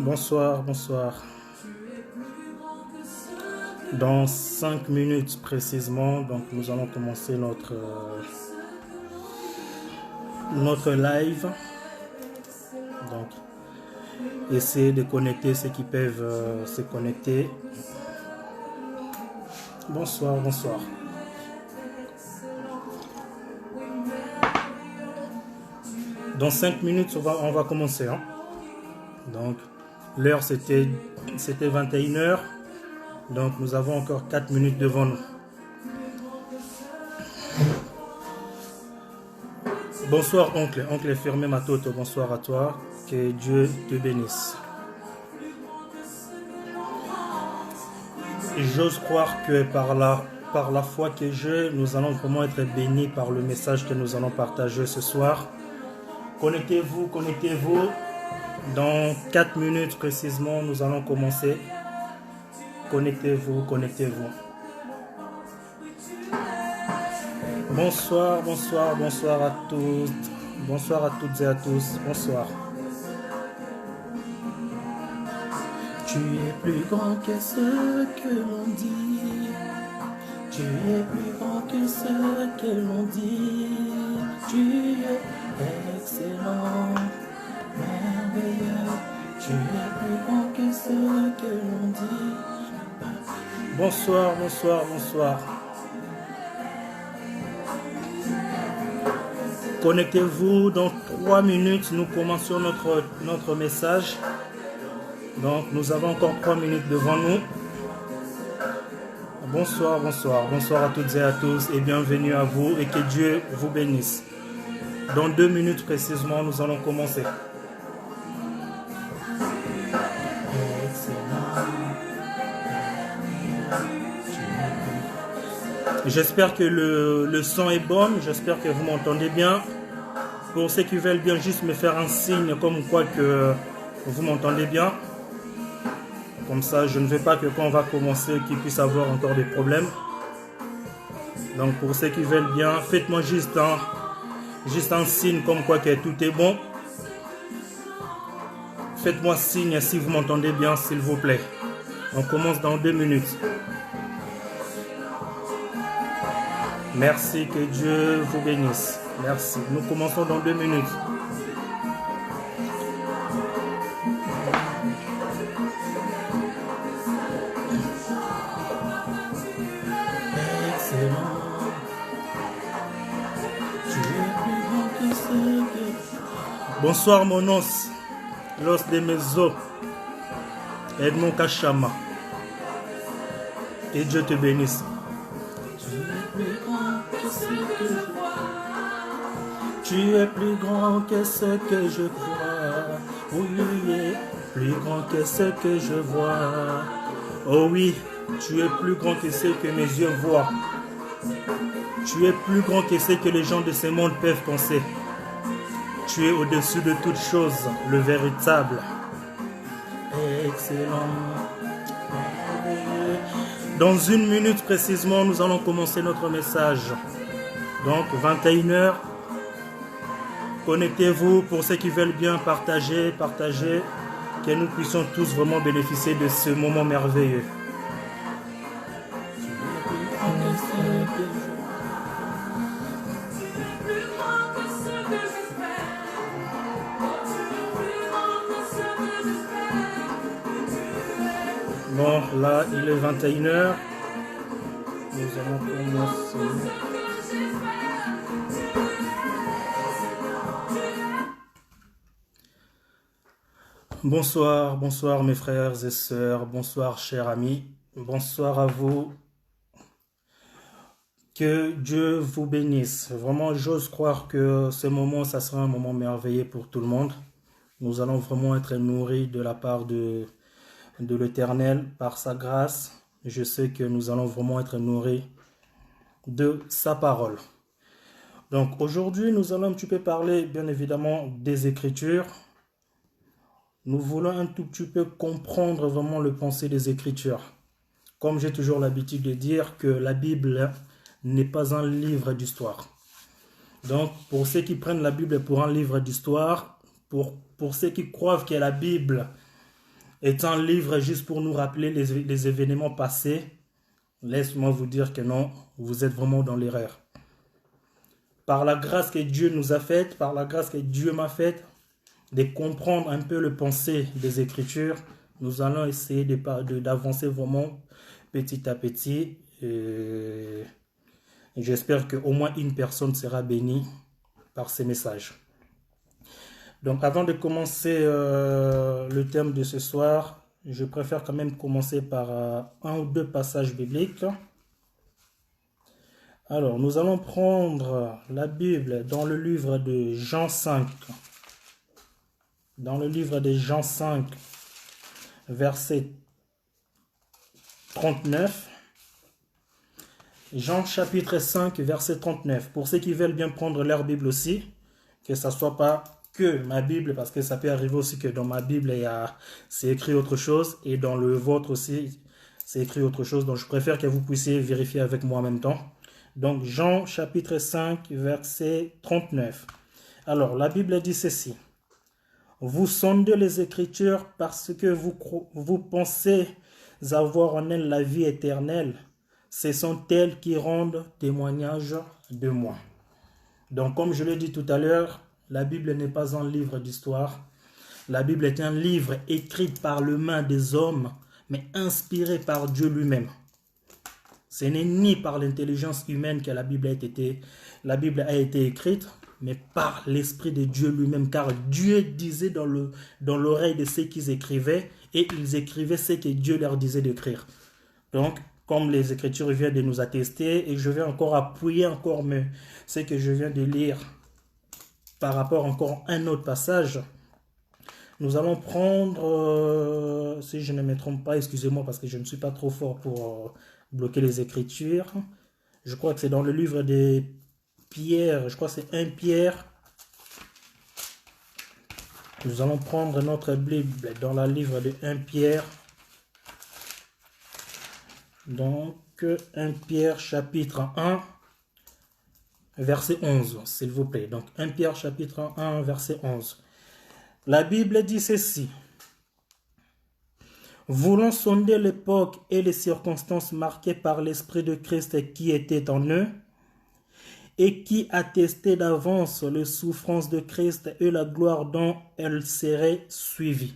Bonsoir, bonsoir. Dans 5 minutes précisément, donc nous allons commencer notre live. Donc, essayez de connecter ceux qui peuvent se connecter. Bonsoir, bonsoir. Dans 5 minutes, on va commencer. Hein. Donc, l'heure c'était 21h. Donc, nous avons encore 4 minutes devant nous. Bonsoir, oncle. Oncle Fermé Matoto, bonsoir à toi. Que Dieu te bénisse. J'ose croire que par la foi que j'ai, nous allons vraiment être bénis par le message que nous allons partager ce soir. Connectez-vous, connectez-vous. Dans 4 minutes précisément, nous allons commencer. Connectez-vous, connectez-vous. Bonsoir, bonsoir, bonsoir à tous. Bonsoir à toutes et à tous. Bonsoir. Tu es plus grand que ce que l'on dit. Tu es plus grand que ce que l'on dit. Tu es excellent, merveilleux. Tu es plus grand que ce que l'on dit. Bonsoir, bonsoir, bonsoir. Connectez-vous, dans 3 minutes, nous commençons notre message. Donc, nous avons encore 3 minutes devant nous. Bonsoir, bonsoir, bonsoir à toutes et à tous et bienvenue à vous et que Dieu vous bénisse. Dans 2 minutes précisément, nous allons commencer. J'espère que le son est bon, j'espère que vous m'entendez bien. Pour ceux qui veulent bien juste me faire un signe comme quoi que vous m'entendez bien. Comme ça, je ne veux pas que quand on va commencer, qu'il puisse avoir encore des problèmes. Donc pour ceux qui veulent bien, faites-moi juste un signe comme quoi que tout est bon. Faites-moi signe si vous m'entendez bien, s'il vous plaît. On commence dans 2 minutes. Merci, que Dieu vous bénisse. Merci. Nous commençons dans 2 minutes. Excellent. Tu es plus grand que ce que... Bonsoir mon os, l'os de mes os, Edmond Kachama. Que Dieu te bénisse. Tu es plus grand que ce que je crois. Oui, plus grand que ce que je vois. Oh oui, tu es plus grand que ce que mes yeux voient. Tu es plus grand que ce que les gens de ce monde peuvent penser. Tu es au-dessus de toutes choses, le véritable. Excellent. Dans 1 minute précisément, nous allons commencer notre message. Donc, 21h. Connectez-vous pour ceux qui veulent bien partager, que nous puissions tous vraiment bénéficier de ce moment merveilleux. Bon, là, il est 21h. Nous allons commencer. Bonsoir, bonsoir mes frères et sœurs, bonsoir chers amis, bonsoir à vous, que Dieu vous bénisse. Vraiment, j'ose croire que ce moment, ça sera un moment merveilleux pour tout le monde. Nous allons vraiment être nourris de la part de l'Éternel par sa grâce. Je sais que nous allons vraiment être nourris de sa parole. Donc aujourd'hui, nous allons un petit peu parler bien évidemment des Écritures. Nous voulons un tout petit peu comprendre vraiment le pensée des Écritures. Comme j'ai toujours l'habitude de dire que la Bible n'est pas un livre d'histoire. Donc, pour ceux qui prennent la Bible pour un livre d'histoire, pour ceux qui croient que la Bible est un livre juste pour nous rappeler les événements passés, laisse-moi vous dire que non, vous êtes vraiment dans l'erreur. Par la grâce que Dieu nous a faite, par la grâce que Dieu m'a faite, de comprendre un peu le pensée des Écritures, nous allons essayer d'avancer vraiment petit à petit. Et j'espère qu'au moins une personne sera bénie par ces messages. Donc avant de commencer le thème de ce soir, je préfère quand même commencer par un ou deux passages bibliques. Alors, nous allons prendre la Bible dans le livre de Jean 5. Dans le livre de Jean 5, verset 39. Jean chapitre 5, verset 39. Pour ceux qui veulent bien prendre leur Bible aussi, que ça ne soit pas que ma Bible, parce que ça peut arriver aussi que dans ma Bible, c'est écrit autre chose, et dans le vôtre aussi, c'est écrit autre chose. Donc, je préfère que vous puissiez vérifier avec moi en même temps. Donc, Jean chapitre 5, verset 39. Alors, la Bible dit ceci. Vous sondez les Écritures parce que vous pensez avoir en elles la vie éternelle. Ce sont elles qui rendent témoignage de moi. Donc, comme je l'ai dit tout à l'heure, la Bible n'est pas un livre d'histoire. La Bible est un livre écrit par les mains des hommes, mais inspiré par Dieu lui-même. Ce n'est ni par l'intelligence humaine que la Bible a été écrite, mais par l'Esprit de Dieu lui-même, car Dieu disait dans l'oreille de ceux qui écrivaient, et ils écrivaient ce que Dieu leur disait d'écrire. Donc, comme les Écritures viennent de nous attester, et je vais encore appuyer ce que je viens de lire par rapport encore à un autre passage, nous allons prendre, si je ne me trompe pas, excusez-moi parce que je ne suis pas trop fort pour bloquer les Écritures. Je crois que c'est dans le livre de Pierre, je crois que c'est 1 Pierre. Nous allons prendre notre Bible dans le livre de 1 Pierre. Donc, 1 Pierre chapitre 1, verset 11, s'il vous plaît. Donc, 1 Pierre chapitre 1, verset 11. La Bible dit ceci. Voulant sonder l'époque et les circonstances marquées par l'Esprit de Christ qui était en eux, et qui attestait d'avance les souffrances de Christ et la gloire dont elles seraient suivies.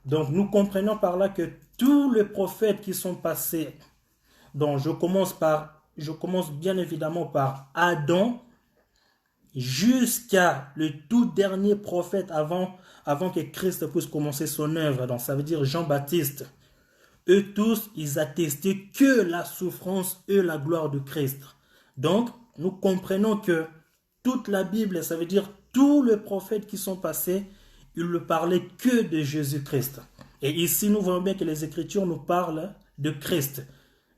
Donc nous comprenons par là que tous les prophètes qui sont passés, donc je commence bien évidemment par Adam, jusqu'à le tout dernier prophète avant que Christ puisse commencer son œuvre. Donc ça veut dire Jean-Baptiste. Eux tous, ils attestaient que la souffrance et la gloire de Christ. Donc, nous comprenons que toute la Bible, ça veut dire tous les prophètes qui sont passés, ils ne parlaient que de Jésus-Christ. Et ici, nous voyons bien que les Écritures nous parlent de Christ.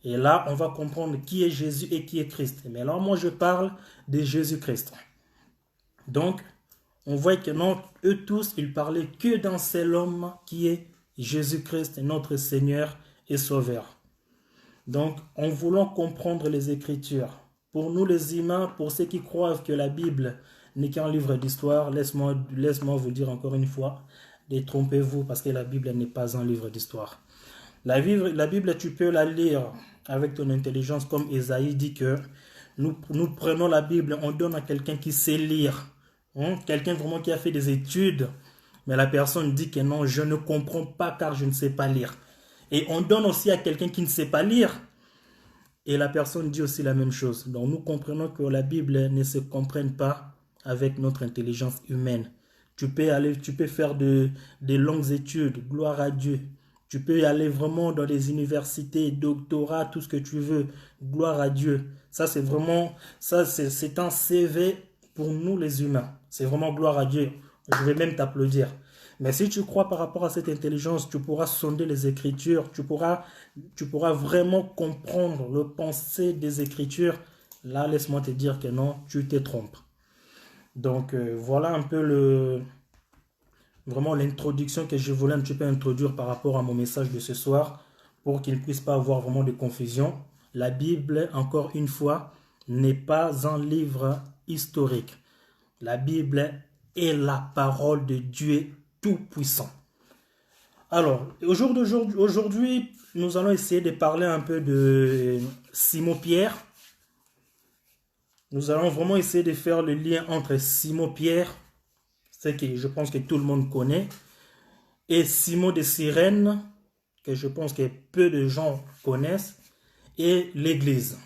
Et là, on va comprendre qui est Jésus et qui est Christ. Mais là, moi, je parle de Jésus-Christ. Donc, on voit que non, eux tous, ils parlaient que d'un seul homme qui est Jésus-Christ, notre Seigneur et Sauveur. Donc, en voulant comprendre les Écritures, pour nous les humains, pour ceux qui croient que la Bible n'est qu'un livre d'histoire, laisse-moi vous dire encore une fois, détrompez-vous parce que la Bible n'est pas un livre d'histoire. La Bible, tu peux la lire avec ton intelligence, comme Ésaïe dit que nous prenons la Bible, on donne à quelqu'un qui sait lire, quelqu'un vraiment qui a fait des études, mais la personne dit que non, je ne comprends pas car je ne sais pas lire. Et on donne aussi à quelqu'un qui ne sait pas lire, et la personne dit aussi la même chose. Donc nous comprenons que la Bible ne se comprenne pas avec notre intelligence humaine. Tu peux faire des longues études, gloire à Dieu. Tu peux aller vraiment dans les universités, doctorat, tout ce que tu veux, gloire à Dieu. Ça c'est un CV pour nous les humains. C'est vraiment gloire à Dieu. Je vais même t'applaudir. Mais si tu crois par rapport à cette intelligence, tu pourras sonder les Écritures, tu pourras vraiment comprendre le pensée des Écritures. Là, laisse-moi te dire que non, tu te trompes. Donc, voilà un peu vraiment l'introduction que je voulais un petit peu introduire par rapport à mon message de ce soir, pour qu'il ne puisse pas avoir vraiment de confusion. La Bible, encore une fois, n'est pas un livre historique. La Bible est la parole de Dieu Tout-Puissant. Alors, aujourd'hui, nous allons essayer de parler un peu de Simon-Pierre. Nous allons vraiment essayer de faire le lien entre Simon-Pierre, ce que je pense que tout le monde connaît, et Simon de Cyrène, que je pense que peu de gens connaissent, et l'Église.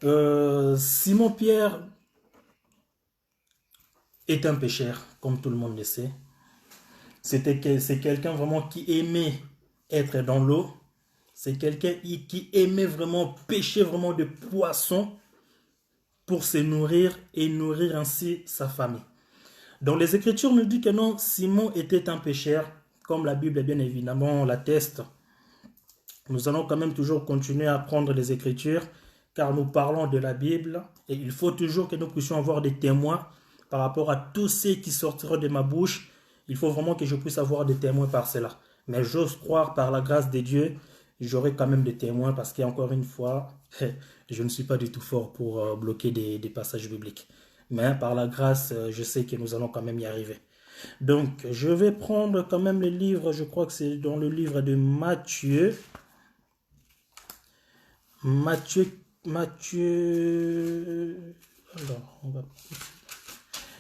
Simon-Pierre est un pécheur, comme tout le monde le sait. C'est quelqu'un vraiment qui aimait être dans l'eau. C'est quelqu'un qui aimait vraiment pêcher vraiment de poissons pour se nourrir et nourrir ainsi sa famille. Donc les Écritures nous disent que non, Simon était un pécheur, comme la Bible bien évidemment l'atteste. Nous allons quand même toujours continuer à apprendre les Écritures, car nous parlons de la Bible et il faut toujours que nous puissions avoir des témoins par rapport à tout ce qui sortira de ma bouche. Il faut vraiment que je puisse avoir des témoins par cela. Mais j'ose croire par la grâce de Dieu, j'aurai quand même des témoins parce qu'encore une fois, je ne suis pas du tout fort pour bloquer des passages bibliques. Mais par la grâce, je sais que nous allons quand même y arriver. Donc, je vais prendre quand même le livre, je crois que c'est dans le livre de Matthieu. Alors,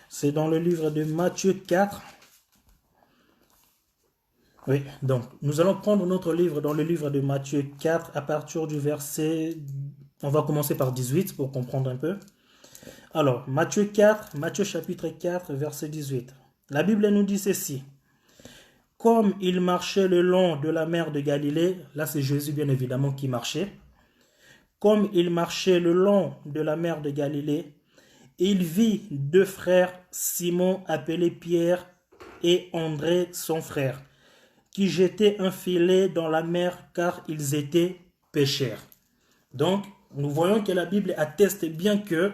c'est dans le livre de Matthieu 4. Oui, donc nous allons prendre notre livre dans le livre de Matthieu 4 à partir du verset, on va commencer par 18 pour comprendre un peu. Alors, Matthieu chapitre 4, verset 18. La Bible nous dit ceci. Comme il marchait le long de la mer de Galilée, là c'est Jésus bien évidemment qui marchait. Comme il marchait le long de la mer de Galilée, il vit deux frères, Simon appelé Pierre et André son frère, qui jetaient un filet dans la mer car ils étaient pêcheurs. Donc, nous voyons que la Bible atteste bien que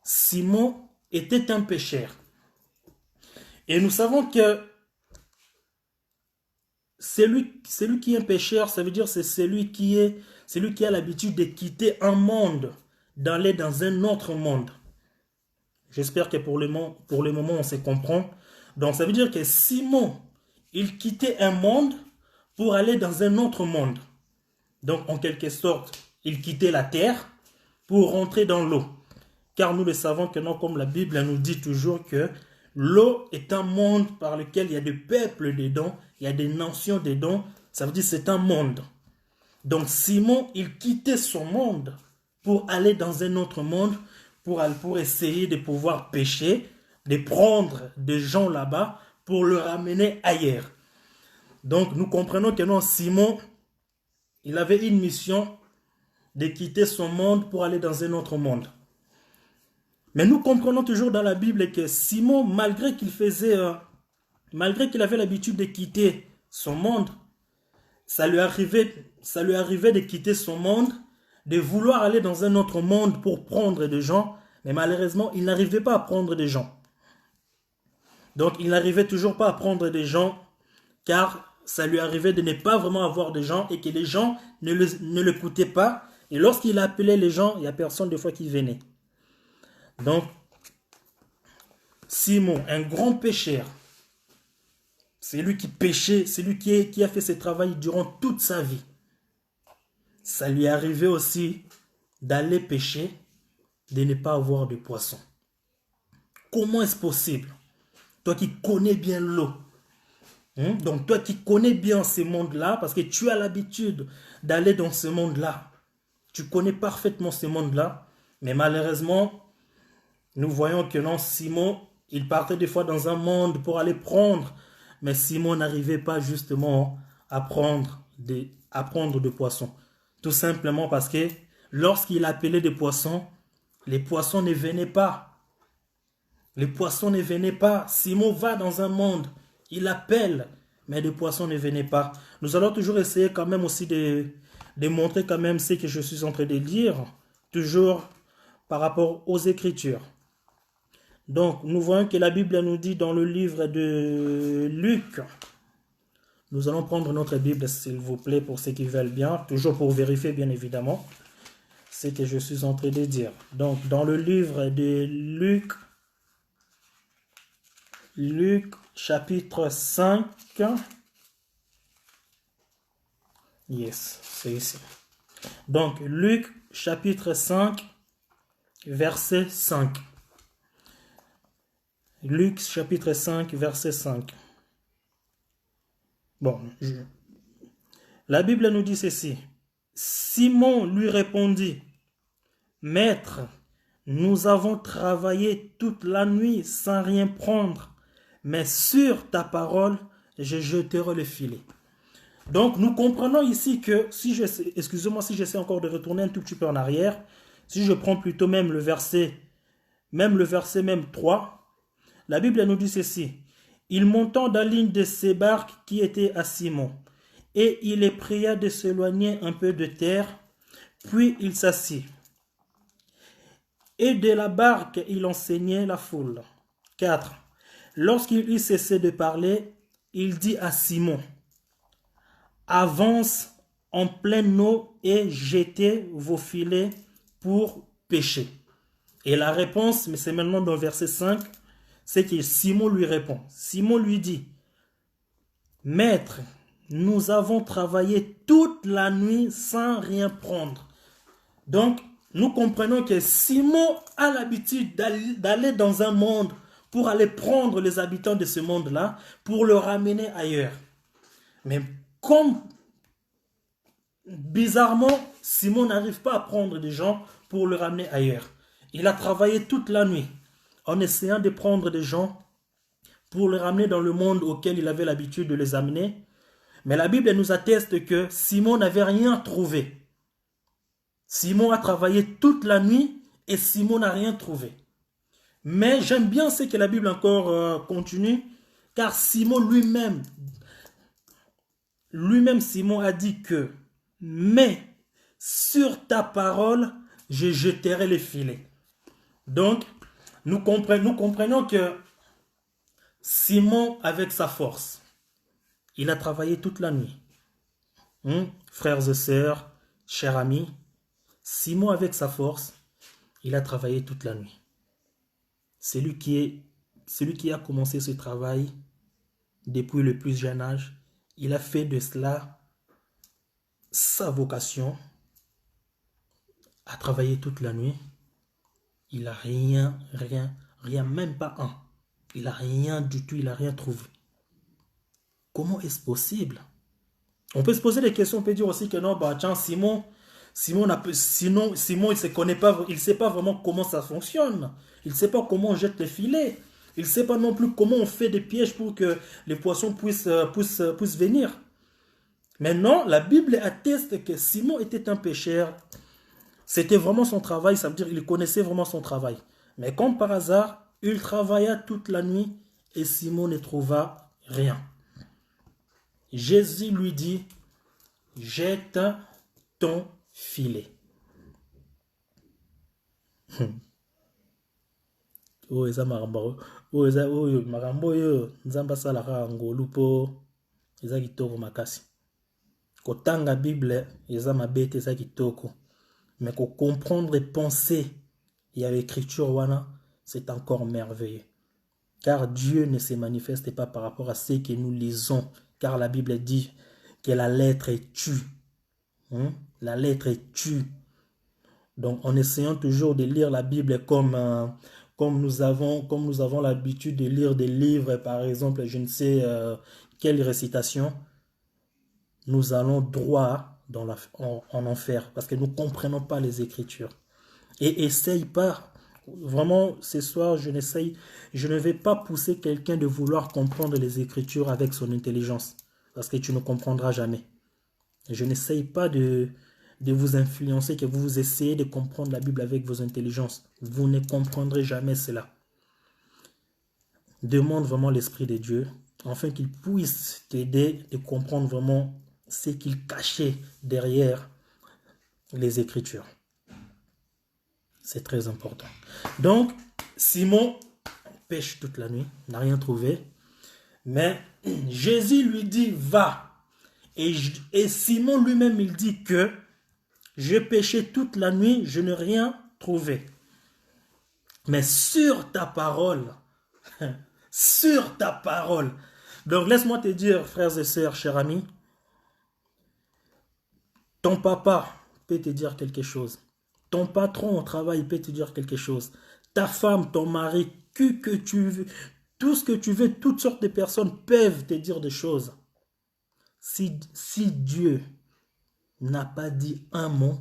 Simon était un pêcheur. Et nous savons que celui qui est un pêcheur, ça veut dire c'est celui qui a l'habitude de quitter un monde, d'aller dans un autre monde. J'espère que pour le moment, on se comprend. Donc, ça veut dire que Simon, il quittait un monde pour aller dans un autre monde. Donc, en quelque sorte, il quittait la terre pour rentrer dans l'eau. Car nous le savons que non, comme la Bible nous dit toujours que l'eau est un monde par lequel il y a des peuples dedans, il y a des nations dedans. Ça veut dire que c'est un monde. Donc, Simon, il quittait son monde pour aller dans un autre monde, pour essayer de pouvoir pêcher, de prendre des gens là-bas pour le ramener ailleurs. Donc, nous comprenons que non, Simon, il avait une mission de quitter son monde pour aller dans un autre monde. Mais nous comprenons toujours dans la Bible que Simon, malgré qu'il avait l'habitude de quitter son monde, ça lui arrivait de quitter son monde, de vouloir aller dans un autre monde pour prendre des gens, mais malheureusement, il n'arrivait pas à prendre des gens. Donc, il n'arrivait toujours pas à prendre des gens, car ça lui arrivait de ne pas vraiment avoir des gens et que les gens ne l'écoutaient pas. Et lorsqu'il appelait les gens, il n'y a personne des fois qui venait. Donc, Simon, un grand pécheur, c'est lui qui péchait, c'est lui qui a fait ce travail durant toute sa vie. Ça lui arrivait aussi d'aller pêcher, de ne pas avoir de poissons. Comment est-ce possible? Toi qui connais bien l'eau, donc toi qui connais bien ce monde-là, parce que tu as l'habitude d'aller dans ce monde-là, tu connais parfaitement ce monde-là, mais malheureusement, nous voyons que non, Simon, il partait des fois dans un monde pour aller prendre, mais Simon n'arrivait pas justement à prendre des poissons. Tout simplement parce que lorsqu'il appelait des poissons, les poissons ne venaient pas. Les poissons ne venaient pas. Simon va dans un monde, il appelle, mais les poissons ne venaient pas. Nous allons toujours essayer quand même aussi de montrer quand même ce que je suis en train de dire, toujours par rapport aux Écritures. Donc, nous voyons que la Bible nous dit dans le livre de Luc, nous allons prendre notre Bible, s'il vous plaît, pour ceux qui veulent bien, toujours pour vérifier, bien évidemment, ce que je suis en train de dire. Donc, dans le livre de Luc, Luc chapitre 5. Yes, c'est ici. Donc, Luc chapitre 5, verset 5. Luc chapitre 5, verset 5. Bon, la Bible nous dit ceci. Simon lui répondit, Maître, nous avons travaillé toute la nuit sans rien prendre, mais sur ta parole, je jeterai le filet. Donc, nous comprenons ici que, excusez-moi si j'essaie encore de retourner un tout petit peu en arrière, si je prends plutôt même le verset 3, la Bible nous dit ceci. Il montant dans l'une de ces barques qui était à Simon, et il les pria de s'éloigner un peu de terre, puis il s'assit. Et de la barque, il enseignait la foule. 4. Lorsqu'il eut cessé de parler, il dit à Simon, avance en pleine eau et jetez vos filets pour pêcher. Et la réponse, mais c'est maintenant dans le verset 5, c'est que Simon lui répond. Simon lui dit, Maître, nous avons travaillé toute la nuit sans rien prendre. Donc, nous comprenons que Simon a l'habitude d'aller dans un monde pour aller prendre les habitants de ce monde-là, pour le ramener ailleurs. Mais comme, bizarrement, Simon n'arrive pas à prendre des gens pour le ramener ailleurs. Il a travaillé toute la nuit en essayant de prendre des gens pour les ramener dans le monde auquel il avait l'habitude de les amener. Mais la Bible nous atteste que Simon n'avait rien trouvé. Simon a travaillé toute la nuit et Simon n'a rien trouvé. Mais j'aime bien ce que la Bible encore continue, car Simon lui-même, Simon a dit que, mais sur ta parole, je jeterai les filets. Donc, nous comprenons que Simon, avec sa force, il a travaillé toute la nuit. Frères et sœurs, chers amis, Simon, avec sa force, il a travaillé toute la nuit. Celui qui a commencé ce travail depuis le plus jeune âge, il a fait de cela sa vocation, a travaillé toute la nuit. Il n'a rien, même pas un. Il n'a rien du tout, il n'a rien trouvé. Comment est-ce possible? On peut se poser des questions, on peut dire aussi que non, tiens, Simon, il ne sait pas vraiment comment ça fonctionne. Il ne sait pas comment on jette les filets. Il ne sait pas non plus comment on fait des pièges pour que les poissons puissent venir. Maintenant, la Bible atteste que Simon était un pêcheur. C'était vraiment son travail, ça veut dire qu'il connaissait vraiment son travail. Mais comme par hasard, il travailla toute la nuit et Simon ne trouva rien. Jésus lui dit, jette ton filet. Eza marambo oyo nzamba salaka ngolu po eza kitoko makasi. Kotanga Bible eza mabete eza kitoko. Mais qu'on comprendre et penser et à l'écriture wana, c'est encore merveilleux. Car Dieu ne se manifeste pas par rapport à ce que nous lisons. Car la Bible dit que la lettre est tue. La lettre est tue. Donc en essayant toujours de lire la Bible comme nous avons l'habitude de lire des livres, par exemple, je ne sais quelle récitation, nous allons droit en enfer parce que nous ne comprenons pas les Écritures. Et essaye pas. Vraiment, ce soir, je ne vais pas pousser quelqu'un de vouloir comprendre les Écritures avec son intelligence, parce que tu ne comprendras jamais. Je n'essaye pas de vous influencer, que vous essayez de comprendre la Bible avec vos intelligences. Vous ne comprendrez jamais cela. Demande vraiment l'Esprit de Dieu, afin qu'il puisse t'aider de comprendre vraiment ce qu'il cachait derrière les Écritures. C'est très important. Donc, Simon pêche toute la nuit, n'a rien trouvé. Mais Jésus lui dit, va. Et Simon lui-même, il dit que j'ai pêché toute la nuit, je n'ai rien trouvé. Mais sur ta parole, sur ta parole. Donc laisse-moi te dire, frères et sœurs, chers amis, ton papa peut te dire quelque chose. Ton patron au travail peut te dire quelque chose. Ta femme, ton mari, qui que tu veux, tout ce que tu veux, toutes sortes de personnes peuvent te dire des choses. Si Dieu n'a pas dit un mot,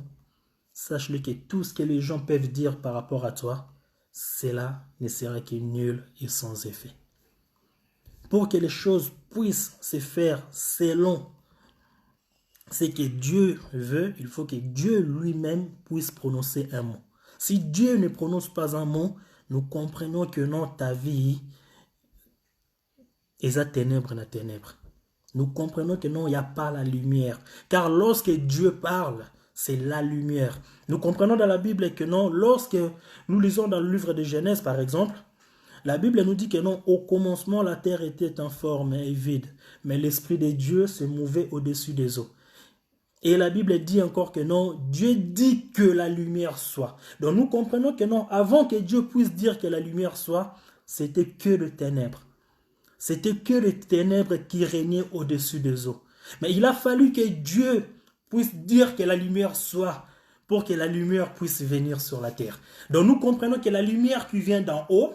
sache-le que tout ce que les gens peuvent dire par rapport à toi, cela ne sera que nul et sans effet. Pour que les choses puissent se faire selon ce que Dieu veut, il faut que Dieu lui-même puisse prononcer un mot. Si Dieu ne prononce pas un mot, nous comprenons que non, ta vie est à ténèbres, la ténèbre. Nous comprenons que non, il n'y a pas la lumière. Car lorsque Dieu parle, c'est la lumière. Nous comprenons dans la Bible que non, lorsque nous lisons dans le livre de Genèse, par exemple, la Bible nous dit que non, au commencement, la terre était informe et vide, mais l'Esprit de Dieu se mouvait au-dessus des eaux. Et la Bible dit encore que non, Dieu dit que la lumière soit. Donc nous comprenons que non, avant que Dieu puisse dire que la lumière soit, c'était que les ténèbres. C'était que les ténèbres qui régnaient au-dessus des eaux. Mais il a fallu que Dieu puisse dire que la lumière soit pour que la lumière puisse venir sur la terre. Donc nous comprenons que la lumière qui vient d'en haut,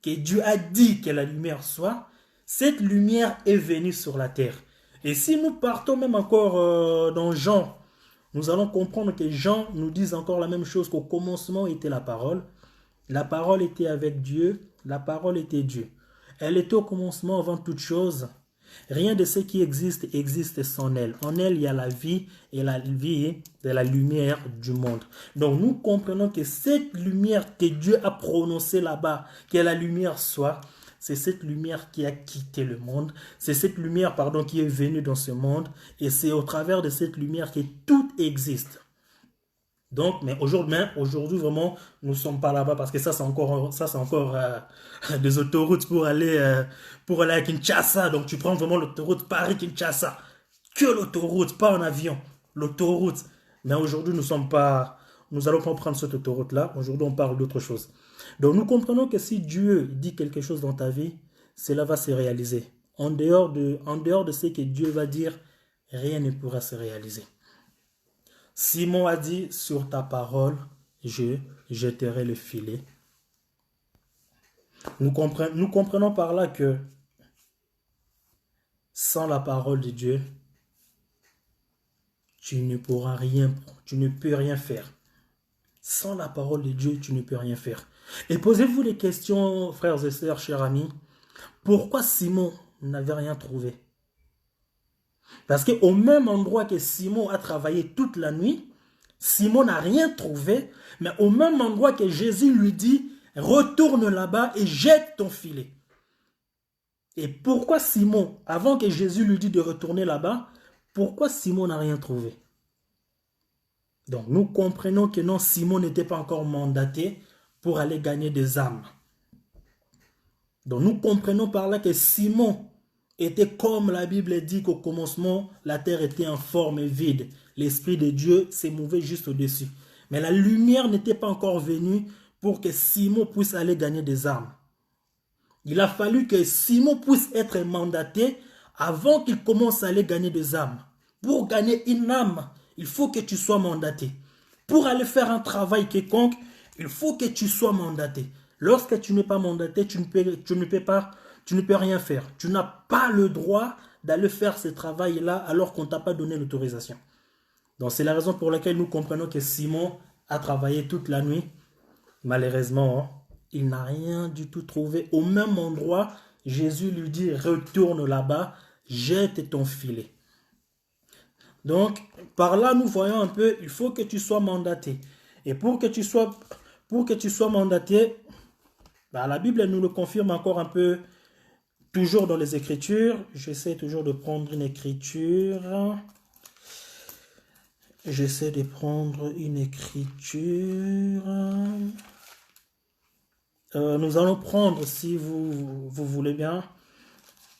que Dieu a dit que la lumière soit, cette lumière est venue sur la terre. Et si nous partons même encore dans Jean, nous allons comprendre que Jean nous dit encore la même chose, qu'au commencement était la parole était avec Dieu, la parole était Dieu. Elle était au commencement avant toute chose. Rien de ce qui existe sans elle. En elle, il y a la vie, et la vie est la lumière du monde. Donc nous comprenons que cette lumière que Dieu a prononcée là-bas, que la lumière soit, c'est cette lumière qui a quitté le monde. C'est cette lumière, qui est venue dans ce monde. Et c'est au travers de cette lumière que tout existe. Donc, mais aujourd'hui vraiment, nous ne sommes pas là-bas parce que ça, c'est encore des autoroutes pour aller à Kinshasa. Donc, tu prends vraiment l'autoroute Paris-Kinshasa. Que l'autoroute, pas en avion. L'autoroute. Mais aujourd'hui, nous allons pas prendre cette autoroute-là. Aujourd'hui, on parle d'autre chose. Donc, nous comprenons que si Dieu dit quelque chose dans ta vie, cela va se réaliser. En dehors de ce que Dieu va dire, rien ne pourra se réaliser. Simon a dit, sur ta parole, je jeterai le filet. Nous comprenons par là que sans la parole de Dieu, tu ne peux rien faire. Sans la parole de Dieu, tu ne peux rien faire. Et posez-vous des questions, frères et sœurs, chers amis. Pourquoi Simon n'avait rien trouvé? Parce qu'au même endroit que Simon a travaillé toute la nuit, Simon n'a rien trouvé, mais au même endroit que Jésus lui dit, retourne là-bas et jette ton filet. Et pourquoi Simon, avant que Jésus lui dise de retourner là-bas, pourquoi Simon n'a rien trouvé? Donc nous comprenons que non, Simon n'était pas encore mandaté pour aller gagner des âmes. Donc nous comprenons par là que Simon était comme la Bible dit qu'au commencement, la terre était informe et vide. L'Esprit de Dieu s'est mouvé juste au-dessus. Mais la lumière n'était pas encore venue pour que Simon puisse aller gagner des âmes. Il a fallu que Simon puisse être mandaté avant qu'il commence à aller gagner des âmes. Pour gagner une âme, il faut que tu sois mandaté. Pour aller faire un travail quelconque, il faut que tu sois mandaté. Lorsque tu n'es pas mandaté, tu ne peux rien faire. Tu n'as pas le droit d'aller faire ce travail-là alors qu'on ne t'a pas donné l'autorisation. Donc c'est la raison pour laquelle nous comprenons que Simon a travaillé toute la nuit. Malheureusement, il n'a rien du tout trouvé. Au même endroit, Jésus lui dit, retourne là-bas, jette ton filet. Donc, par là, nous voyons un peu, il faut que tu sois mandaté. Et pour que tu sois mandaté, la Bible nous le confirme encore un peu, toujours dans les Écritures. J'essaie toujours de prendre une écriture. Nous allons prendre, si vous voulez bien,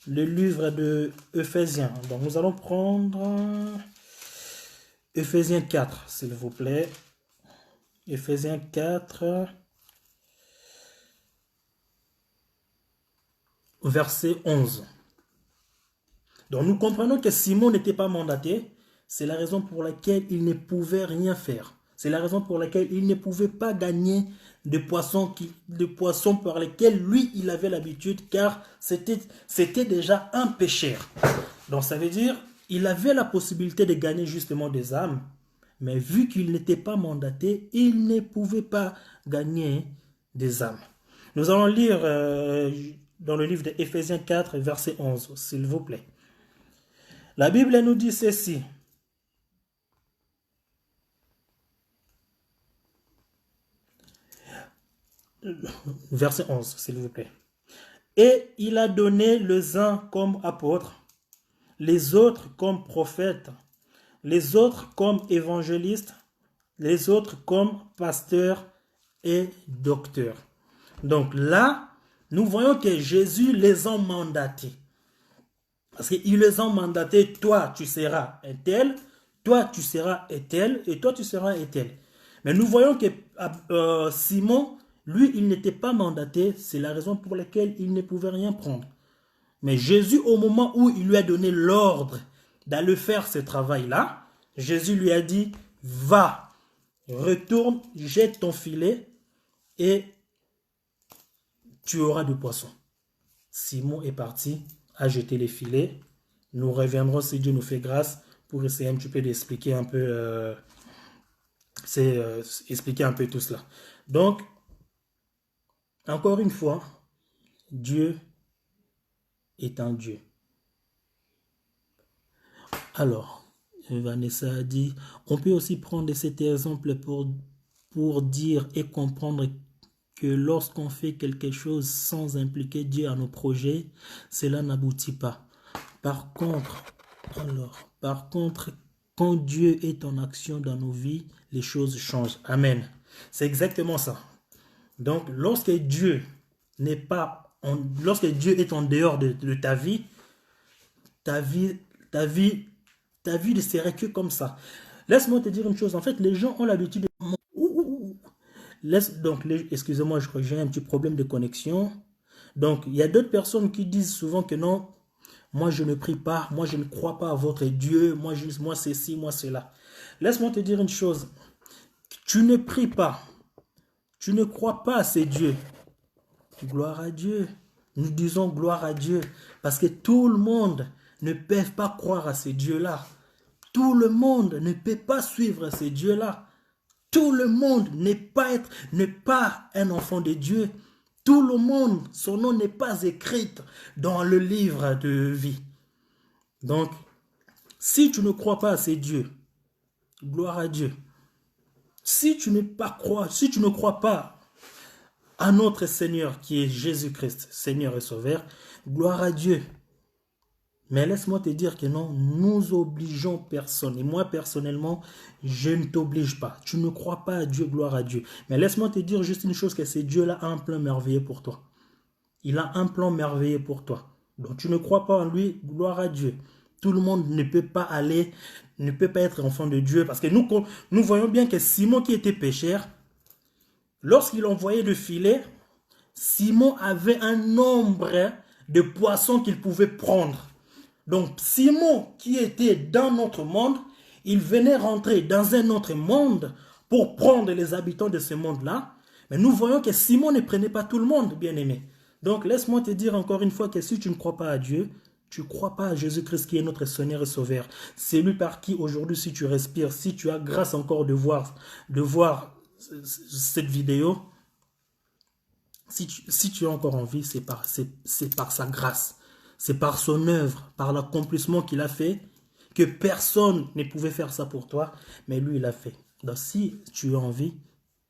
le livre de Ephésiens. Donc nous allons prendre Ephésiens 4, s'il vous plaît. Ephésiens 4. verset 11. Donc nous comprenons que Simon n'était pas mandaté. C'est la raison pour laquelle il ne pouvait rien faire. C'est la raison pour laquelle il ne pouvait pas gagner de poissons par lesquels lui, il avait l'habitude, car c'était déjà un pécheur. Donc ça veut dire, il avait la possibilité de gagner justement des âmes, mais vu qu'il n'était pas mandaté, il ne pouvait pas gagner des âmes. Nous allons lire dans le livre d'Éphésiens 4, verset 11, s'il vous plaît. La Bible nous dit ceci. Verset 11, s'il vous plaît. Et il a donné les uns comme apôtres, les autres comme prophètes, les autres comme évangélistes, les autres comme pasteurs et docteurs. Donc là, nous voyons que Jésus les a mandatés. Parce qu'ils les ont mandatés, toi tu seras un tel, toi tu seras un tel, et toi tu seras un tel. Mais nous voyons que Simon, lui, il n'était pas mandaté, c'est la raison pour laquelle il ne pouvait rien prendre. Mais Jésus, au moment où il lui a donné l'ordre d'aller faire ce travail-là, Jésus lui a dit, va, retourne, jette ton filet et tu auras du poisson. Simon est parti, a jeté les filets. Nous reviendrons si Dieu nous fait grâce pour essayer un petit peu d'expliquer un peu, expliquer un peu tout cela. Donc, encore une fois, Dieu est un Dieu. Alors, Vanessa a dit, on peut aussi prendre cet exemple pour dire et comprendre que lorsqu'on fait quelque chose sans impliquer Dieu à nos projets, cela n'aboutit pas. Par contre, quand Dieu est en action dans nos vies, les choses changent. Amen. C'est exactement ça. Donc, lorsque Dieu est en dehors de ta vie ne serait que comme ça. Laisse-moi te dire une chose. En fait, les gens ont l'habitude de... Excusez-moi, je crois que j'ai un petit problème de connexion. Donc, il y a d'autres personnes qui disent souvent que non, moi je ne prie pas, moi je ne crois pas à votre Dieu, moi ceci, moi cela. Laisse-moi te dire une chose. Tu ne pries pas. Tu ne crois pas à ces dieux. Gloire à Dieu. Nous disons gloire à Dieu parce que tout le monde ne peut pas croire à ces dieux-là. Tout le monde ne peut pas suivre ces dieux-là. Tout le monde n'est pas un enfant de Dieu. Tout le monde, son nom n'est pas écrit dans le livre de vie. Donc, si tu ne crois pas à ces dieux, gloire à Dieu. Si tu ne crois pas à notre Seigneur qui est Jésus-Christ, Seigneur et Sauveur, gloire à Dieu. Mais laisse-moi te dire que non, nous obligeons personne. Et moi, personnellement, je ne t'oblige pas. Tu ne crois pas à Dieu, gloire à Dieu. Mais laisse-moi te dire juste une chose, que ce Dieu-là a un plan merveilleux pour toi. Il a un plan merveilleux pour toi. Donc tu ne crois pas en lui, gloire à Dieu. Tout le monde ne peut pas être enfant de Dieu. Parce que nous voyons bien que Simon qui était pécheur, lorsqu'il envoyait le filet, Simon avait un nombre de poissons qu'il pouvait prendre. Donc Simon qui était dans notre monde, il venait rentrer dans un autre monde pour prendre les habitants de ce monde-là. Mais nous voyons que Simon ne prenait pas tout le monde, bien-aimé. Donc laisse-moi te dire encore une fois que si tu ne crois pas à Dieu, tu ne crois pas à Jésus-Christ qui est notre Seigneur et Sauveur. C'est lui par qui aujourd'hui, si tu respires, si tu as grâce encore de voir cette vidéo, si tu es encore en vie, c'est par sa grâce. C'est par son œuvre, par l'accomplissement qu'il a fait, que personne ne pouvait faire ça pour toi, mais lui, il a fait. Donc si tu es en vie,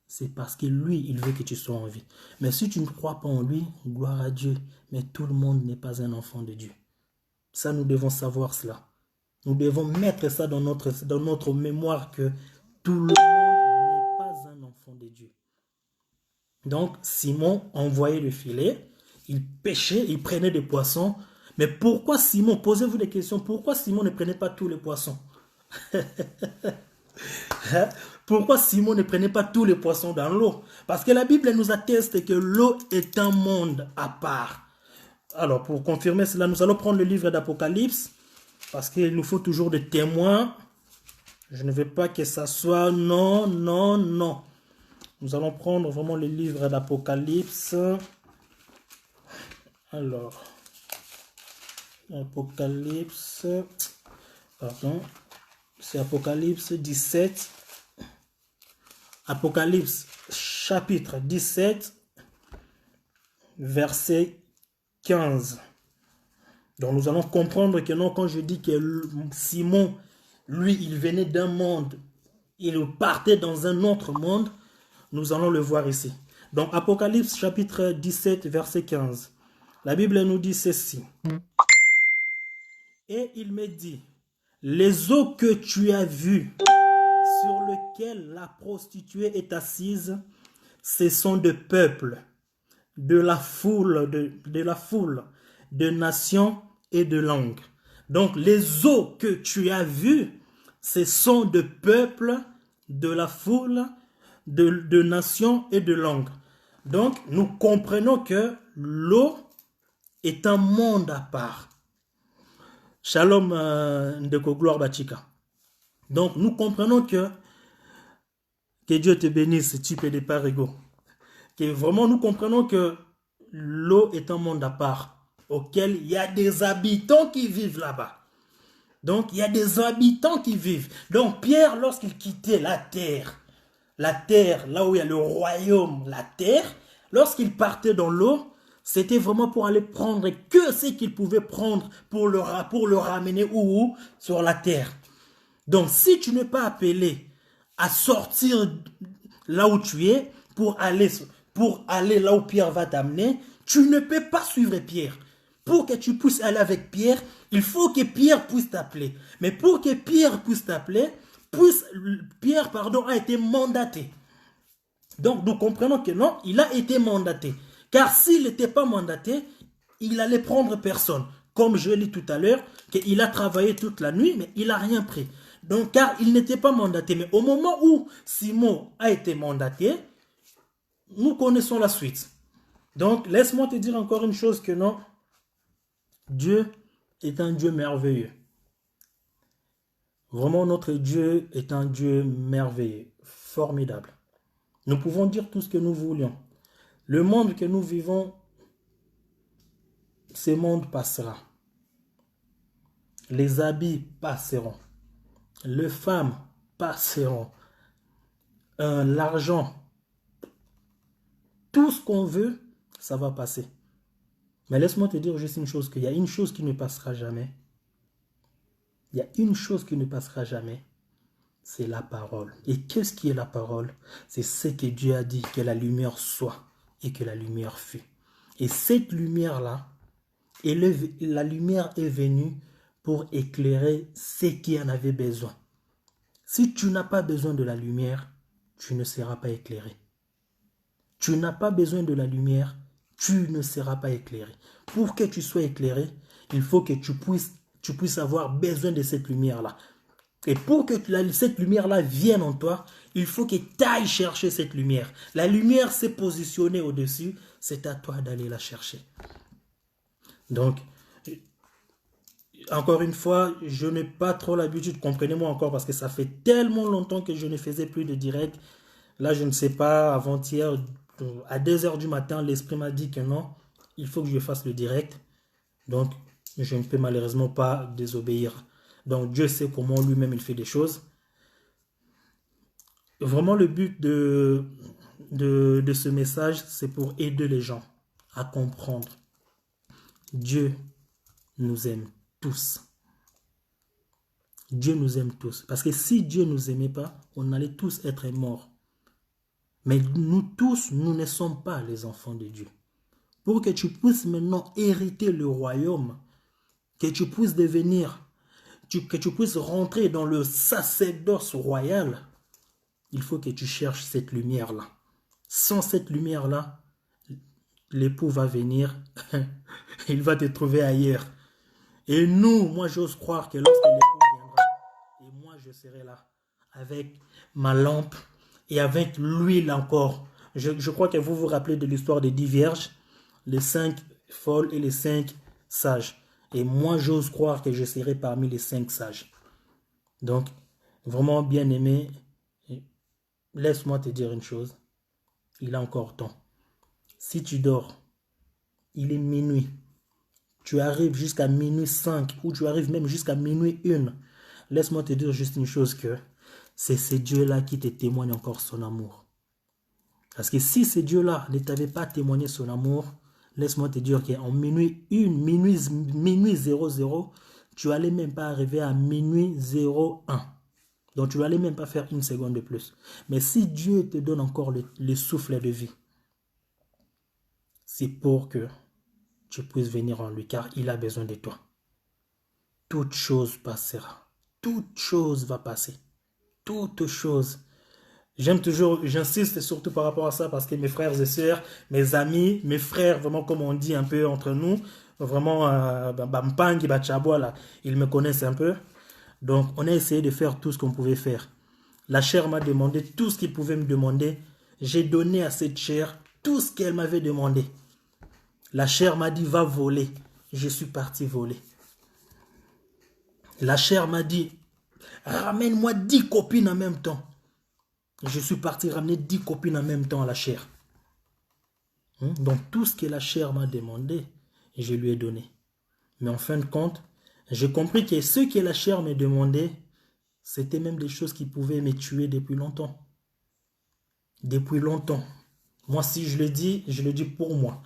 c'est parce que lui, il veut que tu sois en vie. Mais si tu ne crois pas en lui, gloire à Dieu. Mais tout le monde n'est pas un enfant de Dieu. Ça, nous devons savoir cela. Nous devons mettre ça dans notre mémoire que tout le monde n'est pas un enfant de Dieu. Donc, Simon envoyait le filet, il pêchait, il prenait des poissons. Mais pourquoi Simon, posez-vous des questions, pourquoi Simon ne prenait pas tous les poissons? Pourquoi Simon ne prenait pas tous les poissons dans l'eau? Parce que la Bible nous atteste que l'eau est un monde à part. Alors, pour confirmer cela, nous allons prendre le livre d'Apocalypse, parce qu'il nous faut toujours des témoins. Je ne veux pas que ça soit non, non, non. Nous allons prendre vraiment le livre d'Apocalypse. Alors, Apocalypse, pardon, c'est Apocalypse 17. Apocalypse chapitre 17, verset 15. Donc nous allons comprendre que non, quand je dis que Simon, lui, il venait d'un monde, il partait dans un autre monde, nous allons le voir ici. Donc Apocalypse chapitre 17, verset 15. La Bible nous dit ceci. Et il me dit, les eaux que tu as vues, sur lesquelles la prostituée est assise, ce sont de peuples, de la foule, de nations et de langues. Donc les eaux que tu as vues, ce sont de peuples, de la foule, de nations et de langues. Donc nous comprenons que l'eau est un monde à part. Shalom Ndeko Gloire Bachika. Donc nous comprenons que Dieu te bénisse, tu peux pas rigo. Que vraiment nous comprenons que l'eau est un monde à part, auquel il y a des habitants qui vivent là-bas. Donc il y a des habitants qui vivent. Donc Pierre, lorsqu'il quittait la terre, là où il y a le royaume, la terre, lorsqu'il partait dans l'eau, c'était vraiment pour aller prendre que ce qu'il pouvait prendre pour le ramener où? Sur la terre. Donc si tu n'es pas appelé à sortir là où tu es pour aller là où Pierre va t'amener, tu ne peux pas suivre Pierre. Pour que tu puisses aller avec Pierre, il faut que Pierre puisse t'appeler. Mais pour que Pierre puisse t'appeler, Pierre a été mandaté. Donc nous comprenons que non, il a été mandaté. Car s'il n'était pas mandaté, il allait prendre personne. Comme je l'ai dit tout à l'heure, qu'il a travaillé toute la nuit, mais il n'a rien pris. Donc car il n'était pas mandaté. Mais au moment où Simon a été mandaté, nous connaissons la suite. Donc laisse-moi te dire encore une chose que non, Dieu est un Dieu merveilleux. Vraiment, notre Dieu est un Dieu merveilleux, formidable. Nous pouvons dire tout ce que nous voulions. Le monde que nous vivons, ce monde passera. Les habits passeront. Les femmes passeront. L'argent, tout ce qu'on veut, ça va passer. Mais laisse-moi te dire juste une chose, qu'il y a une chose qui ne passera jamais. Il y a une chose qui ne passera jamais, c'est la parole. Et qu'est-ce qui est la parole? C'est ce que Dieu a dit, que la lumière soit et que la lumière fut. Et cette lumière-là, la lumière est venue pour éclairer ceux qui en avaient besoin. Si tu n'as pas besoin de la lumière, tu ne seras pas éclairé. Tu n'as pas besoin de la lumière, tu ne seras pas éclairé. Pour que tu sois éclairé, il faut que tu puisses avoir besoin de cette lumière-là. Et pour que cette lumière-là vienne en toi, il faut que tu ailles chercher cette lumière. La lumière s'est positionnée au-dessus, c'est à toi d'aller la chercher. Donc, encore une fois, je n'ai pas trop l'habitude, comprenez-moi encore, parce que ça fait tellement longtemps que je ne faisais plus de direct. Là, je ne sais pas, avant-hier, à 2h du matin, l'esprit m'a dit que non, il faut que je fasse le direct. Donc, je ne peux malheureusement pas désobéir. Donc, Dieu sait comment lui-même il fait des choses. Vraiment, le but de ce message, c'est pour aider les gens à comprendre. Dieu nous aime tous. Dieu nous aime tous. Parce que si Dieu ne nous aimait pas, on allait tous être morts. Mais nous tous, nous ne sommes pas les enfants de Dieu. Pour que tu puisses maintenant hériter le royaume, que tu puisses devenir, que tu puisses rentrer dans le sacerdoce royal, il faut que tu cherches cette lumière-là. Sans cette lumière-là, l'époux va venir, il va te trouver ailleurs. Et nous, moi j'ose croire que lorsque l'époux viendra, et moi je serai là, avec ma lampe et avec l'huile encore. Je crois que vous vous rappelez de l'histoire des 10 vierges, les 5 folles et les 5 sages. Et moi, j'ose croire que je serai parmi les 5 sages. Donc, vraiment bien aimé, laisse-moi te dire une chose. Il a encore temps. Si tu dors, il est minuit. Tu arrives jusqu'à minuit 5 ou tu arrives même jusqu'à minuit 1. Laisse-moi te dire juste une chose que c'est ce Dieu-là qui te témoigne encore son amour. Parce que si ce Dieu-là ne t'avait pas témoigné son amour, laisse-moi te dire qu'en minuit 1, minuit 00, tu n'allais même pas arriver à minuit 01. Donc tu n'allais même pas faire une seconde de plus. Mais si Dieu te donne encore le souffle de vie, c'est pour que tu puisses venir en lui, car il a besoin de toi. Toute chose passera. Toute chose va passer. Toute chose. J'insiste surtout par rapport à ça, parce que mes frères et sœurs, mes amis, mes frères, vraiment comme on dit un peu entre nous, vraiment, ils me connaissent un peu. Donc, on a essayé de faire tout ce qu'on pouvait faire. La chair m'a demandé tout ce qu'il pouvait me demander. J'ai donné à cette chair tout ce qu'elle m'avait demandé. La chair m'a dit, va voler. Je suis parti voler. La chair m'a dit, ramène-moi 10 copines en même temps. Je suis parti ramener 10 copines en même temps à la chair. Donc tout ce que la chair m'a demandé, je lui ai donné. Mais en fin de compte, j'ai compris que ce que la chair me demandait, c'était même des choses qui pouvaient me tuer depuis longtemps. Depuis longtemps. Moi, si je le dis pour moi.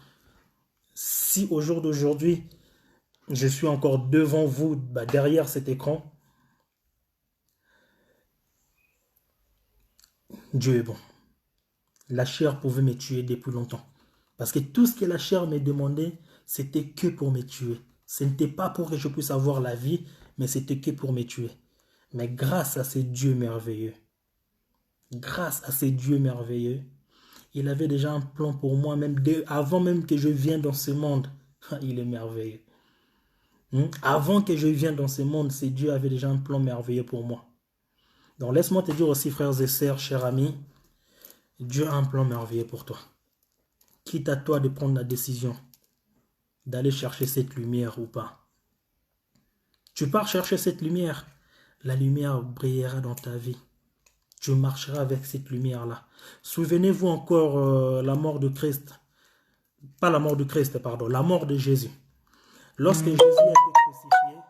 Si au jour d'aujourd'hui, je suis encore devant vous, derrière cet écran, Dieu est bon. La chair pouvait me tuer depuis longtemps. Parce que tout ce que la chair me demandait, c'était que pour me tuer. Ce n'était pas pour que je puisse avoir la vie, mais c'était que pour me tuer. Mais grâce à ce Dieu merveilleux, grâce à ce Dieu merveilleux, il avait déjà un plan pour moi, même avant même que je vienne dans ce monde. Il est merveilleux. Avant que je vienne dans ce monde, ce Dieu avait déjà un plan merveilleux pour moi. Donc laisse-moi te dire aussi, frères et sœurs, chers amis, Dieu a un plan merveilleux pour toi. Quitte à toi de prendre la décision d'aller chercher cette lumière ou pas. Tu pars chercher cette lumière, la lumière brillera dans ta vie. Tu marcheras avec cette lumière-là. Souvenez-vous encore la mort de Christ. Pas la mort de Christ, pardon, la mort de Jésus. Lorsque Jésus a été crucifié,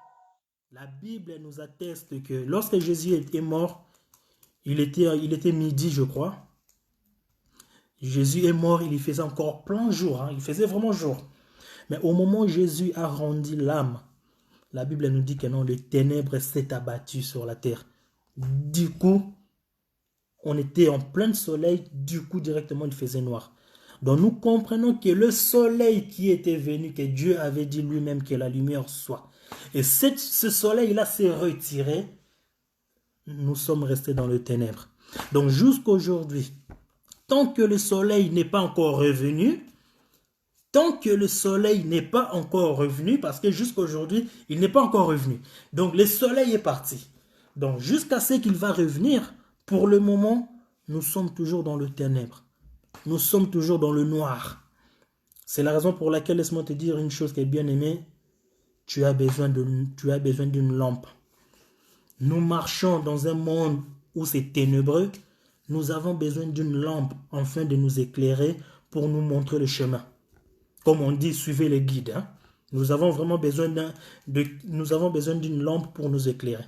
la Bible nous atteste que lorsque Jésus était mort, il était midi, je crois. Jésus est mort, il y faisait encore plein jour, il faisait vraiment jour. Mais au moment où Jésus a rendu l'âme, la Bible nous dit que non, les ténèbres s'est abattu sur la terre. Du coup, on était en plein soleil, du coup directement il faisait noir. Donc nous comprenons que le soleil qui était venu, que Dieu avait dit lui-même que la lumière soit. Et ce soleil-là s'est retiré, nous sommes restés dans les ténèbres. Donc jusqu'aujourd'hui, tant que le soleil n'est pas encore revenu, parce que jusqu'aujourd'hui, il n'est pas encore revenu. Donc le soleil est parti. Donc jusqu'à ce qu'il va revenir, pour le moment, nous sommes toujours dans le ténèbre. Nous sommes toujours dans le noir. C'est la raison pour laquelle, laisse-moi te dire une chose qui est bien aimée, tu as besoin d'une lampe. Nous marchons dans un monde où c'est ténébreux. Nous avons besoin d'une lampe afin de nous éclairer pour nous montrer le chemin. Comme on dit, suivez les guides. Nous avons vraiment besoin d'une lampe pour nous éclairer.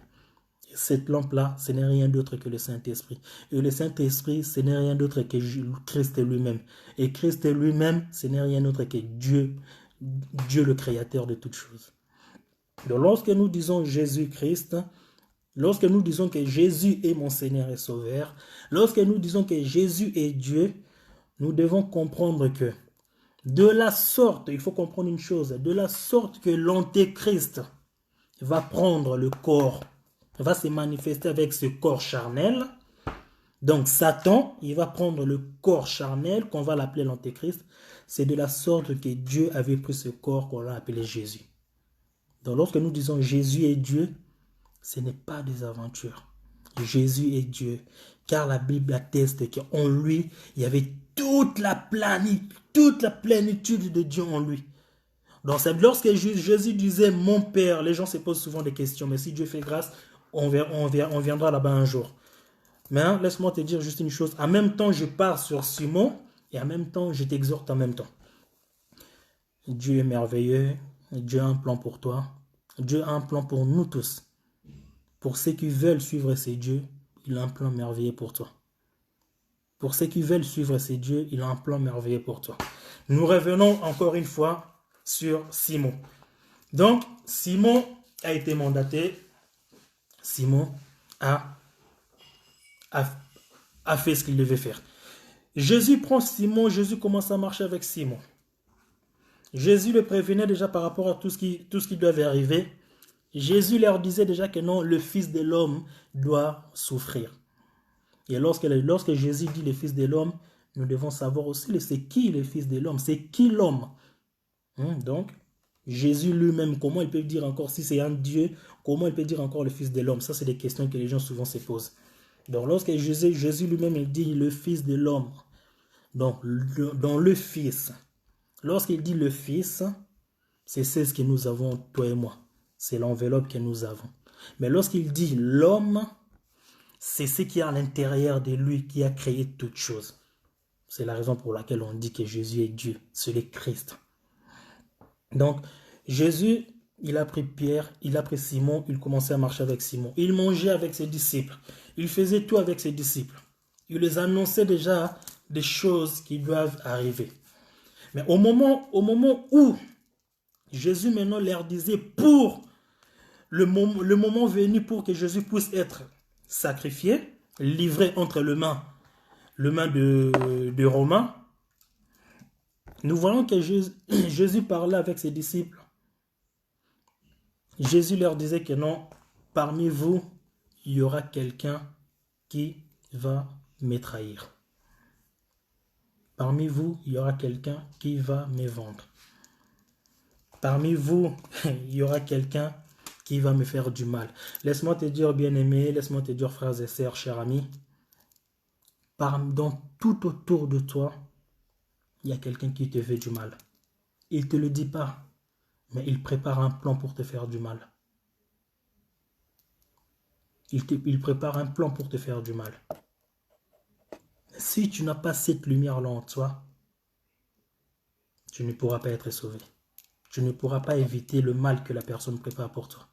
Et cette lampe-là, ce n'est rien d'autre que le Saint-Esprit. Et le Saint-Esprit, ce n'est rien d'autre que Christ lui-même. Et Christ lui-même, ce n'est rien d'autre que Dieu le créateur de toutes choses. Donc lorsque nous disons Jésus-Christ, lorsque nous disons que Jésus est mon Seigneur et Sauveur, lorsque nous disons que Jésus est Dieu, nous devons comprendre que de la sorte, il faut comprendre une chose, de la sorte que l'Antéchrist va prendre le corps, va se manifester avec ce corps charnel. Donc Satan, il va prendre le corps charnel, qu'on va l'appeler l'Antéchrist. C'est de la sorte que Dieu avait pris ce corps qu'on a appelé Jésus. Donc lorsque nous disons Jésus est Dieu, ce n'est pas des aventures. Jésus est Dieu, car la Bible atteste qu'en lui, il y avait toute la plénitude de Dieu en lui. Donc, lorsque Jésus disait mon Père, les gens se posent souvent des questions. Mais si Dieu fait grâce, on viendra là-bas un jour. Mais hein, laisse-moi te dire juste une chose. En même temps, je pars sur Simon et en même temps, je t'exhorte en même temps. Dieu est merveilleux. Dieu a un plan pour toi. Dieu a un plan pour nous tous. Pour ceux qui veulent suivre ces dieux, il a un plan merveilleux pour toi. Pour ceux qui veulent suivre ces dieux, il a un plan merveilleux pour toi. Nous revenons encore une fois sur Simon. Donc, Simon a été mandaté. Simon a fait ce qu'il devait faire. Jésus prend Simon, Jésus commence à marcher avec Simon. Jésus le prévenait déjà par rapport à tout ce qui devait arriver. Jésus leur disait déjà que non, le Fils de l'homme doit souffrir. Et lorsque Jésus dit le Fils de l'homme, nous devons savoir aussi c'est qui le Fils de l'homme, c'est qui l'homme. Donc, Jésus lui-même, comment il peut dire encore, si c'est un Dieu, comment il peut dire encore le Fils de l'homme? Ça, c'est des questions que les gens souvent se posent. Donc, lorsque Jésus lui-même il dit le Fils de l'homme, donc dans le Fils, lorsqu'il dit le Fils, c'est ce que nous avons, toi et moi. C'est l'enveloppe que nous avons. Mais lorsqu'il dit l'homme, c'est ce qui est à l'intérieur de lui qui a créé toutes choses. C'est la raison pour laquelle on dit que Jésus est Dieu, c'est le Christ. Donc, Jésus, il a pris Pierre, il a pris Simon, il commençait à marcher avec Simon. Il mangeait avec ses disciples. Il faisait tout avec ses disciples. Il les annonçait déjà des choses qui doivent arriver. Mais au moment où Jésus maintenant leur disait pour le moment venu pour que Jésus puisse être sacrifié, livré entre les mains de Romains, nous voyons que Jésus parlait avec ses disciples. Jésus leur disait que non, parmi vous, il y aura quelqu'un qui va me trahir. Parmi vous, il y aura quelqu'un qui va me vendre. Parmi vous, il y aura quelqu'un qui va me faire du mal. Laisse-moi te dire, bien-aimé, laisse-moi te dire, frères et sœurs, chers amis, dans tout autour de toi, il y a quelqu'un qui te veut du mal. Il ne te le dit pas, mais il prépare un plan pour te faire du mal. Il prépare un plan pour te faire du mal. Si tu n'as pas cette lumière-là en toi, tu ne pourras pas être sauvé. Tu ne pourras pas éviter le mal que la personne prépare pour toi.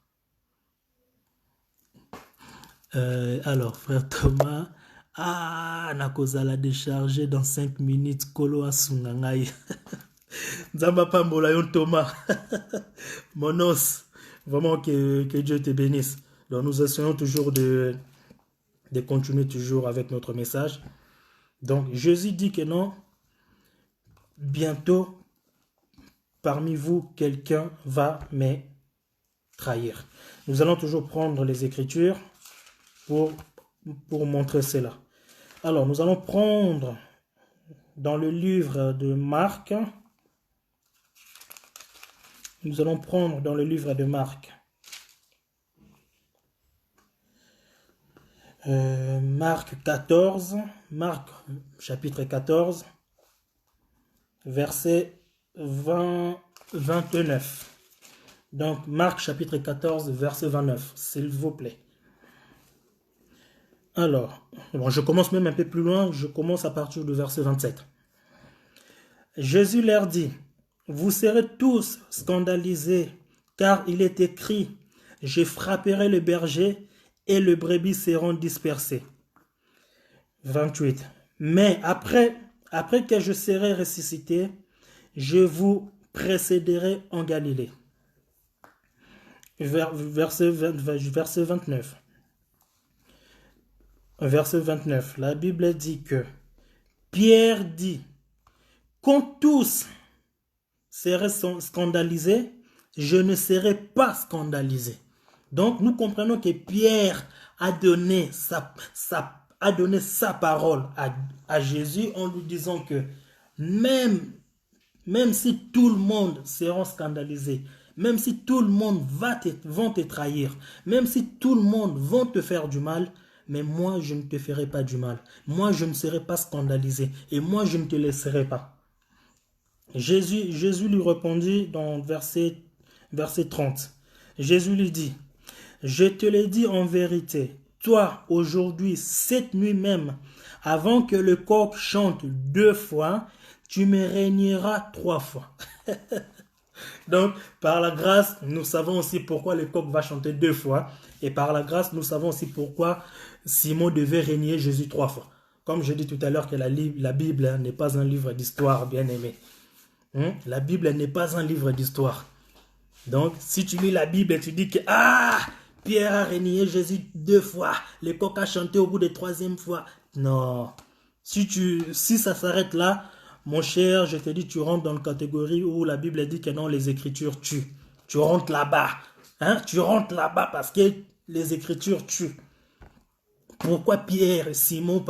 Alors, frère Thomas, Nakoza l'a déchargé dans 5 minutes, Kolo Asungangai. Nzamba Pambola yon Thomas. Mon os, vraiment que Dieu te bénisse. Donc nous essayons toujours de continuer toujours avec notre message. Donc Jésus dit que non, bientôt, parmi vous, quelqu'un va me trahir. Nous allons toujours prendre les Écritures pour montrer cela. Alors, nous allons prendre dans le livre de Marc. Nous allons prendre dans le livre de Marc. Marc 14. Marc chapitre 14. Verset 29. Donc, Marc chapitre 14, verset 29, s'il vous plaît. Alors, bon, je commence même un peu plus loin, je commence à partir du verset 27. Jésus leur dit, « Vous serez tous scandalisés, car il est écrit, « Je frapperai le berger, et les brebis seront dispersées. » 28. « Mais après que je serai ressuscité, je vous précéderai en Galilée. » Verset 29. Verset 29. La Bible dit que Pierre dit, quand tous seraient scandalisés, je ne serai pas scandalisé. Donc nous comprenons que Pierre a donné sa parole à Jésus en lui disant que même si tout le monde sera scandalisé, même si tout le monde vont te trahir, même si tout le monde vont te faire du mal, mais moi je ne te ferai pas du mal. Moi je ne serai pas scandalisé et moi je ne te laisserai pas. Jésus lui répondit dans verset 30. Jésus lui dit, je te l'ai dit en vérité, toi, aujourd'hui, cette nuit même, avant que le coq chante 2 fois, tu me régneras 3 fois. Donc, par la grâce, nous savons aussi pourquoi le coq va chanter 2 fois. Et par la grâce, nous savons aussi pourquoi Simon devait régner Jésus 3 fois. Comme je dis tout à l'heure que la Bible n'est pas un livre d'histoire, bien aimé. La Bible n'est pas un livre d'histoire. Donc, si tu lis la Bible et tu dis que Pierre a régné Jésus 2 fois, le coq a chanté au bout de 3e fois. Non. Si ça s'arrête là, mon cher, je te dis, tu rentres dans la catégorie où la Bible dit que non, les Écritures tuent. Tu rentres là-bas. Tu rentres là-bas parce que les Écritures tuent. Pourquoi Simon,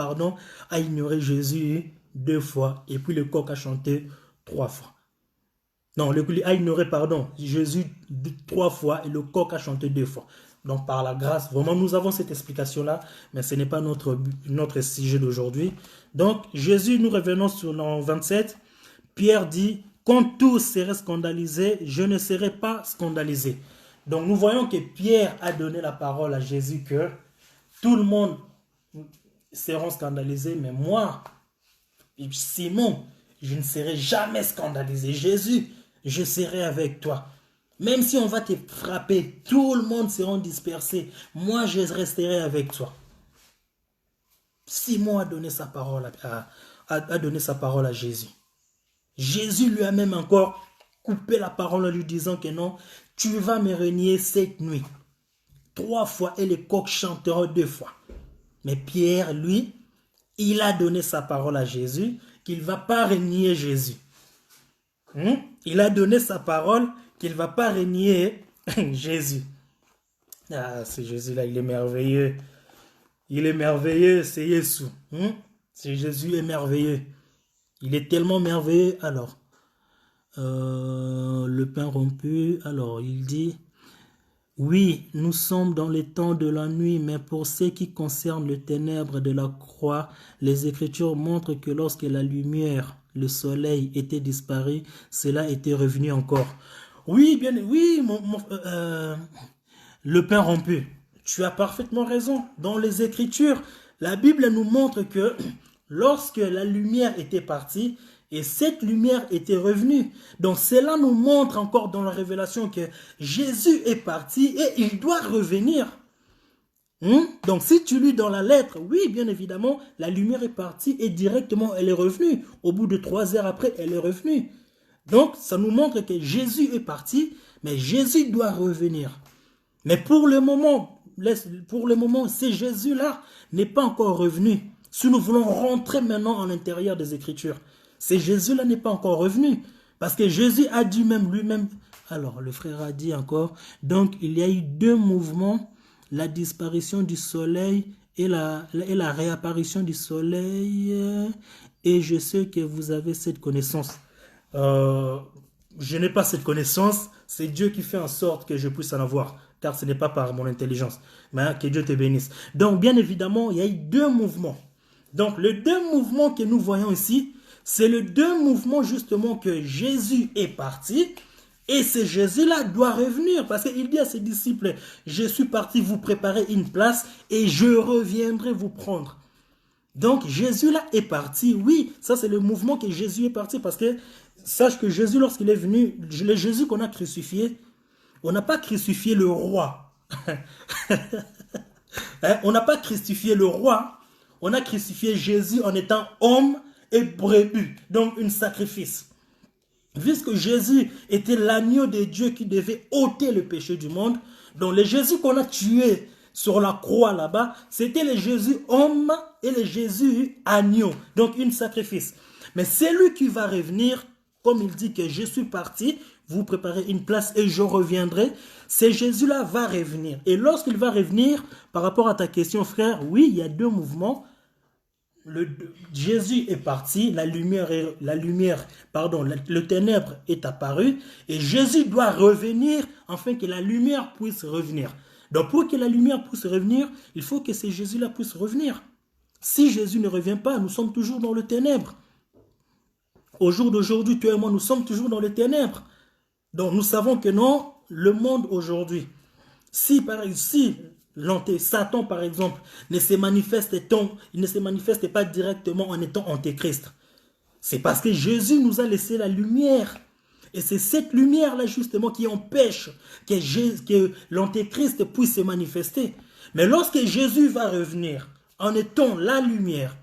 a ignoré Jésus 2 fois et puis le coq a chanté 3 fois? Non, a ignoré, Jésus 3 fois et le coq a chanté 2 fois. Donc par la grâce, vraiment nous avons cette explication-là, mais ce n'est pas notre sujet d'aujourd'hui. Donc Jésus, nous revenons sur le 27, Pierre dit, quand tous seraient scandalisés, je ne serai pas scandalisé. Donc nous voyons que Pierre a donné la parole à Jésus que tout le monde sera scandalisé, mais moi, Simon, je ne serai jamais scandalisé. Jésus, je serai avec toi. Même si on va te frapper, tout le monde sera dispersé. Moi, je resterai avec toi. Simon a donné sa parole à Jésus. Jésus lui a même encore coupé la parole en lui disant que non, tu vas me régner cette nuit. 3 fois et le coq chantera 2 fois. Mais Pierre, lui, il a donné sa parole à Jésus qu'il ne va pas régner Jésus. Il a donné sa parole qu'il ne va pas régner Jésus. Ce Jésus-là, il est merveilleux. Il est merveilleux, c'est Jésus. Ce Jésus est merveilleux. Il est tellement merveilleux. Alors, le pain rompu, alors il dit, oui, nous sommes dans les temps de la nuit, mais pour ce qui concerne le ténèbre de la croix, les Écritures montrent que lorsque la lumière, le soleil était disparu, cela était revenu encore. Oui, le pain rompu. Tu as parfaitement raison. Dans les Écritures, la Bible nous montre que lorsque la lumière était partie, et cette lumière était revenue. Donc cela nous montre encore dans la révélation que Jésus est parti et il doit revenir. Donc si tu lis dans la lettre, oui, bien évidemment, la lumière est partie et directement elle est revenue. Au bout de 3 heures après, elle est revenue. Donc ça nous montre que Jésus est parti, mais Jésus doit revenir. Mais pour le moment, ce Jésus-là n'est pas encore revenu. Si nous voulons rentrer maintenant à l'intérieur des Écritures, ce Jésus-là n'est pas encore revenu. Parce que Jésus a dit même lui-même. Alors, le frère a dit encore. Donc, il y a eu 2 mouvements. La disparition du soleil et la réapparition du soleil. Et je sais que vous avez cette connaissance. Je n'ai pas cette connaissance. C'est Dieu qui fait en sorte que je puisse en avoir. Car ce n'est pas par mon intelligence. Mais que Dieu te bénisse. Donc, bien évidemment, il y a eu 2 mouvements. Donc, les 2 mouvements que nous voyons ici, c'est le 2 mouvements justement que Jésus est parti et ce Jésus-là doit revenir parce qu'il dit à ses disciples, je suis parti vous préparer une place et je reviendrai vous prendre. Donc Jésus-là est parti, oui, ça c'est le mouvement que Jésus est parti parce que sache que Jésus lorsqu'il est venu, le Jésus qu'on a crucifié, on n'a pas crucifié le roi. On n'a pas crucifié le roi, on a crucifié Jésus en étant homme et brebis, donc un sacrifice. Puisque Jésus était l'agneau de Dieu qui devait ôter le péché du monde, donc le Jésus qu'on a tué sur la croix là-bas, c'était le Jésus homme et le Jésus agneau, donc un sacrifice. Mais c'est lui qui va revenir, comme il dit que je suis parti, vous préparez une place et je reviendrai, ce Jésus-là va revenir. Et lorsqu'il va revenir, par rapport à ta question frère, oui, il y a 2 mouvements. Jésus est parti, le ténèbre est apparu et Jésus doit revenir afin que la lumière puisse revenir. Donc pour que la lumière puisse revenir, il faut que ce Jésus-là puisse revenir. Si Jésus ne revient pas, nous sommes toujours dans le ténèbre. Au jour d'aujourd'hui, toi et moi, nous sommes toujours dans les ténèbres. Donc nous savons que non, le monde aujourd'hui, si Satan par exemple il ne se manifeste pas directement en étant antéchrist, c'est parce que Jésus nous a laissé la lumière. Et c'est cette lumière-là justement qui empêche que l'antéchrist puisse se manifester. Mais lorsque Jésus va revenir en étant la lumière,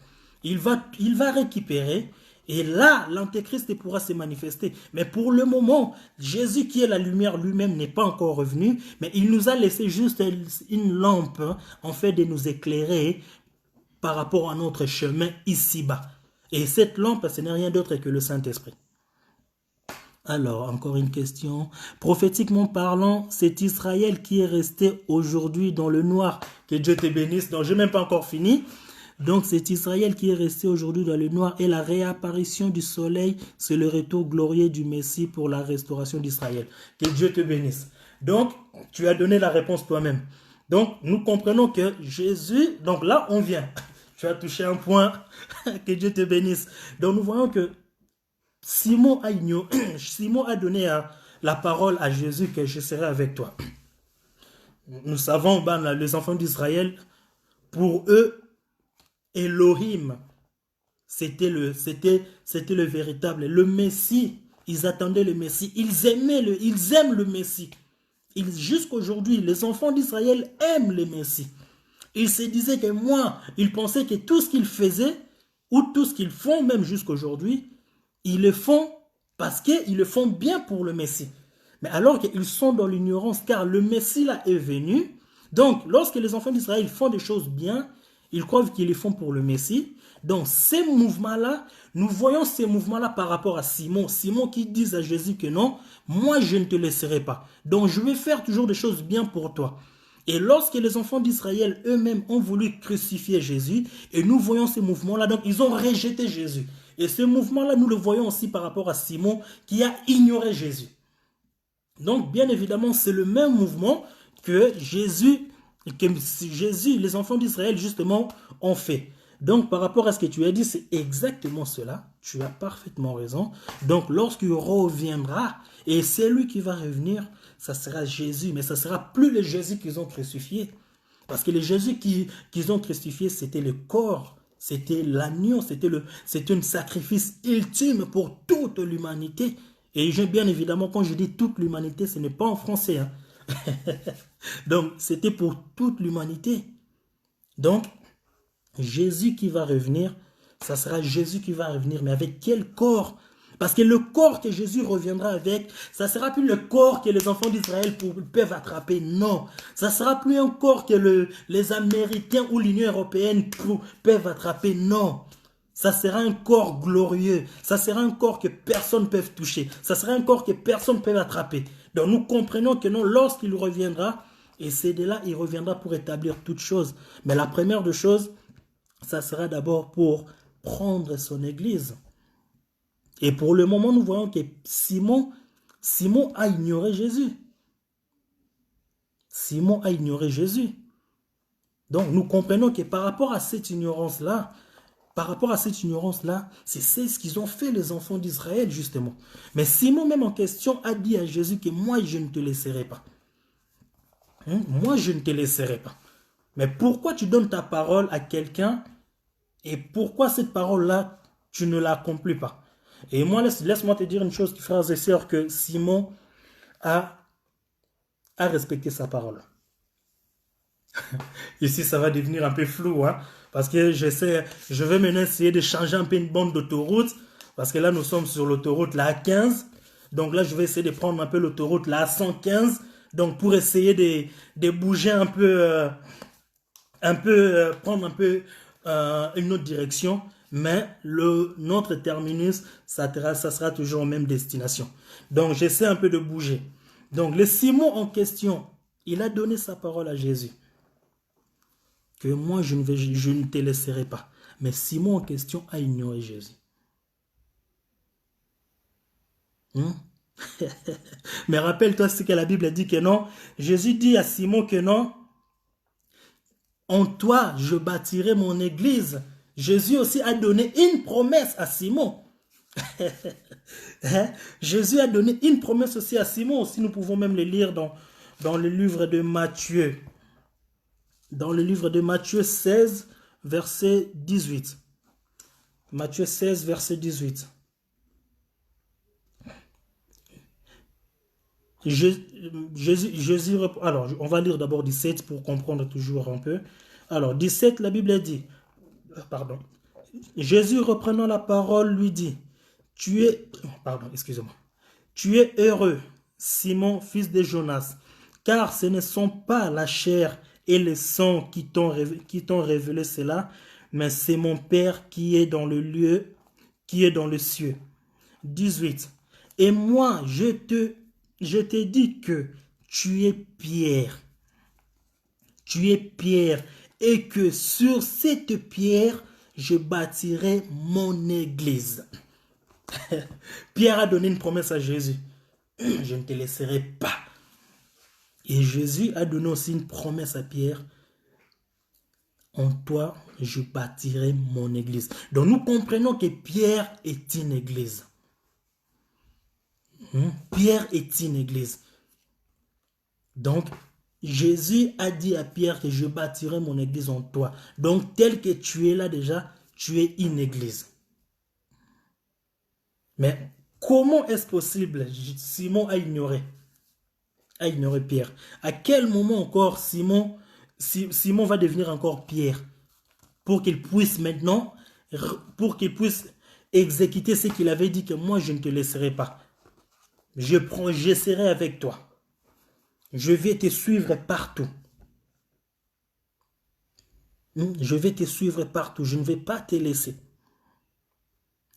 il va récupérer et là, l'antéchrist pourra se manifester. Mais pour le moment, Jésus qui est la lumière lui-même n'est pas encore revenu, mais il nous a laissé juste une lampe en fait de nous éclairer par rapport à notre chemin ici-bas. Et cette lampe, ce n'est rien d'autre que le Saint-Esprit. Alors, encore une question. Prophétiquement parlant, c'est Israël qui est resté aujourd'hui dans le noir. Que Dieu te bénisse. Donc, je n'ai même pas encore fini. Donc, c'est Israël qui est resté aujourd'hui dans le noir. Et la réapparition du soleil, c'est le retour glorieux du Messie pour la restauration d'Israël. Que Dieu te bénisse. Donc, tu as donné la réponse toi-même. Donc, nous comprenons que Jésus... Donc là, on vient. Tu as touché un point. Que Dieu te bénisse. Donc, nous voyons que Simon a donné la parole à Jésus que je serai avec toi. Nous savons, les enfants d'Israël, pour eux, Elohim, c'était le véritable, le Messie. Ils attendaient le Messie. Ils aiment le Messie. Jusqu'aujourd'hui, les enfants d'Israël aiment le Messie. Ils se disaient que ils pensaient que tout ce qu'ils faisaient, ou tout ce qu'ils font, même jusqu'aujourd'hui, ils le font parce qu'ils le font bien pour le Messie. Mais alors qu'ils sont dans l'ignorance, car le Messie là est venu. Donc, lorsque les enfants d'Israël font des choses bien, ils croient qu'ils les font pour le Messie. Donc, ces mouvements-là, nous voyons ces mouvements-là par rapport à Simon. Simon qui dit à Jésus que non, moi je ne te laisserai pas. Donc, je vais faire toujours des choses bien pour toi. Et lorsque les enfants d'Israël eux-mêmes ont voulu crucifier Jésus, et nous voyons ces mouvements-là, donc ils ont rejeté Jésus. Et ce mouvement-là, nous le voyons aussi par rapport à Simon qui a ignoré Jésus. Donc, bien évidemment, c'est le même mouvement que Jésus, les enfants d'Israël, justement, ont fait. Donc, par rapport à ce que tu as dit, c'est exactement cela. Tu as parfaitement raison. Donc, lorsqu'il reviendra, et c'est lui qui va revenir, ça sera Jésus. Mais ça ne sera plus le Jésus qu'ils ont crucifié. Parce que le Jésus qu'ils ont crucifié, c'était le corps. C'était l'agneau, c'était un sacrifice ultime pour toute l'humanité. Et bien évidemment, quand je dis toute l'humanité, ce n'est pas en français. Hein. Donc, c'était pour toute l'humanité. Donc, Jésus qui va revenir, ça sera Jésus qui va revenir. Mais avec quel corps? Parce que le corps que Jésus reviendra avec, ça ne sera plus le corps que les enfants d'Israël peuvent attraper. Non. Ça ne sera plus un corps que les Américains ou l'Union européenne peuvent attraper. Non. Ça sera un corps glorieux. Ça sera un corps que personne ne peut toucher. Ça sera un corps que personne ne peut attraper. Donc nous comprenons que non, lorsqu'il reviendra, et c'est de là, il reviendra pour établir toutes choses. Mais la première des choses, ça sera d'abord pour prendre son église. Et pour le moment, nous voyons que Simon a ignoré Jésus. Simon a ignoré Jésus. Donc, nous comprenons que par rapport à cette ignorance-là, c'est ce qu'ils ont fait les enfants d'Israël, justement. Mais Simon, même en question, a dit à Jésus que moi, je ne te laisserai pas. Moi, je ne te laisserai pas. Mais pourquoi tu donnes ta parole à quelqu'un et pourquoi cette parole-là, tu ne l'accomplis pas? Et moi, laisse-moi te dire une chose, frères et sœurs, que Simon a respecté sa parole. Ici, ça va devenir un peu flou, hein, parce que je vais maintenant essayer de changer un peu une bande d'autoroute, parce que là, nous sommes sur l'autoroute la A15, donc là, je vais essayer de prendre un peu l'autoroute la A115, donc pour essayer de bouger un peu, prendre un peu une autre direction, mais notre terminus, ça sera toujours en même destination. Donc, j'essaie un peu de bouger. Donc, le Simon en question, il a donné sa parole à Jésus. Que moi, je ne te laisserai pas. Mais Simon en question a ignoré Jésus. Mais rappelle-toi ce que la Bible dit que non. Jésus dit à Simon que non. En toi, je bâtirai mon église. Jésus aussi a donné une promesse à Simon. Hein? Jésus a donné une promesse aussi à Simon. Si nous pouvons même le lire dans le livre de Matthieu. Dans le livre de Matthieu 16, verset 18. Matthieu 16, verset 18. Jésus, alors, on va lire d'abord 17 pour comprendre toujours un peu. Alors, 17, la Bible dit, pardon, Jésus reprenant la parole lui dit, pardon, excusez-moi, tu es heureux, Simon, fils de Jonas, car ce ne sont pas la chair et le sang qui t'ont révélé cela, mais c'est mon Père qui est dans le lieu, qui est dans le cieux. 18. Et moi, je te dis que tu es Pierre. Tu es Pierre. Et que sur cette pierre, je bâtirai mon église. Pierre a donné une promesse à Jésus. Je ne te laisserai pas. Et Jésus a donné aussi une promesse à Pierre. En toi, je bâtirai mon église. Donc nous comprenons que Pierre est une église. Pierre est une église. Donc, Jésus a dit à Pierre que je bâtirai mon église en toi. Donc, tel que tu es là déjà, tu es une église. Mais comment est-ce possible? Simon a ignoré Pierre. À quel moment encore Simon va devenir encore Pierre pour qu'il puisse maintenant, pour qu'il puisse exécuter ce qu'il avait dit que moi je ne te laisserai pas. Je serai avec toi. Je vais te suivre partout. Je vais te suivre partout. Je ne vais pas te laisser.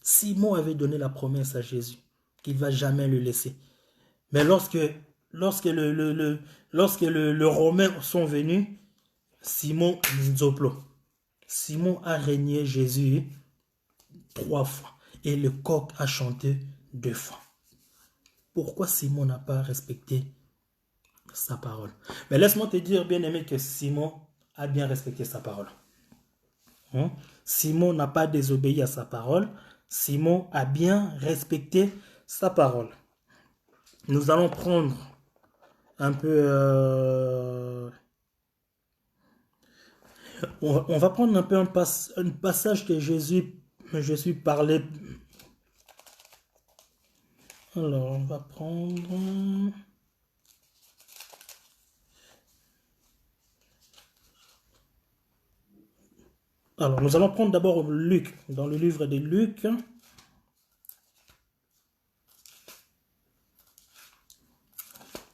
Simon avait donné la promesse à Jésus qu'il ne va jamais le laisser. Mais lorsque le Romain sont venus, Simon a régné Jésus 3 fois. Et le coq a chanté 2 fois. Pourquoi Simon n'a pas respecté sa parole? Mais laisse-moi te dire, bien aimé, que Simon a bien respecté sa parole. Simon n'a pas désobéi à sa parole. Simon a bien respecté sa parole. Nous allons prendre un peu... on va prendre un peu un passage que Jésus parlait. Alors, on va prendre... Alors, nous allons prendre d'abord Luc, dans le livre de Luc.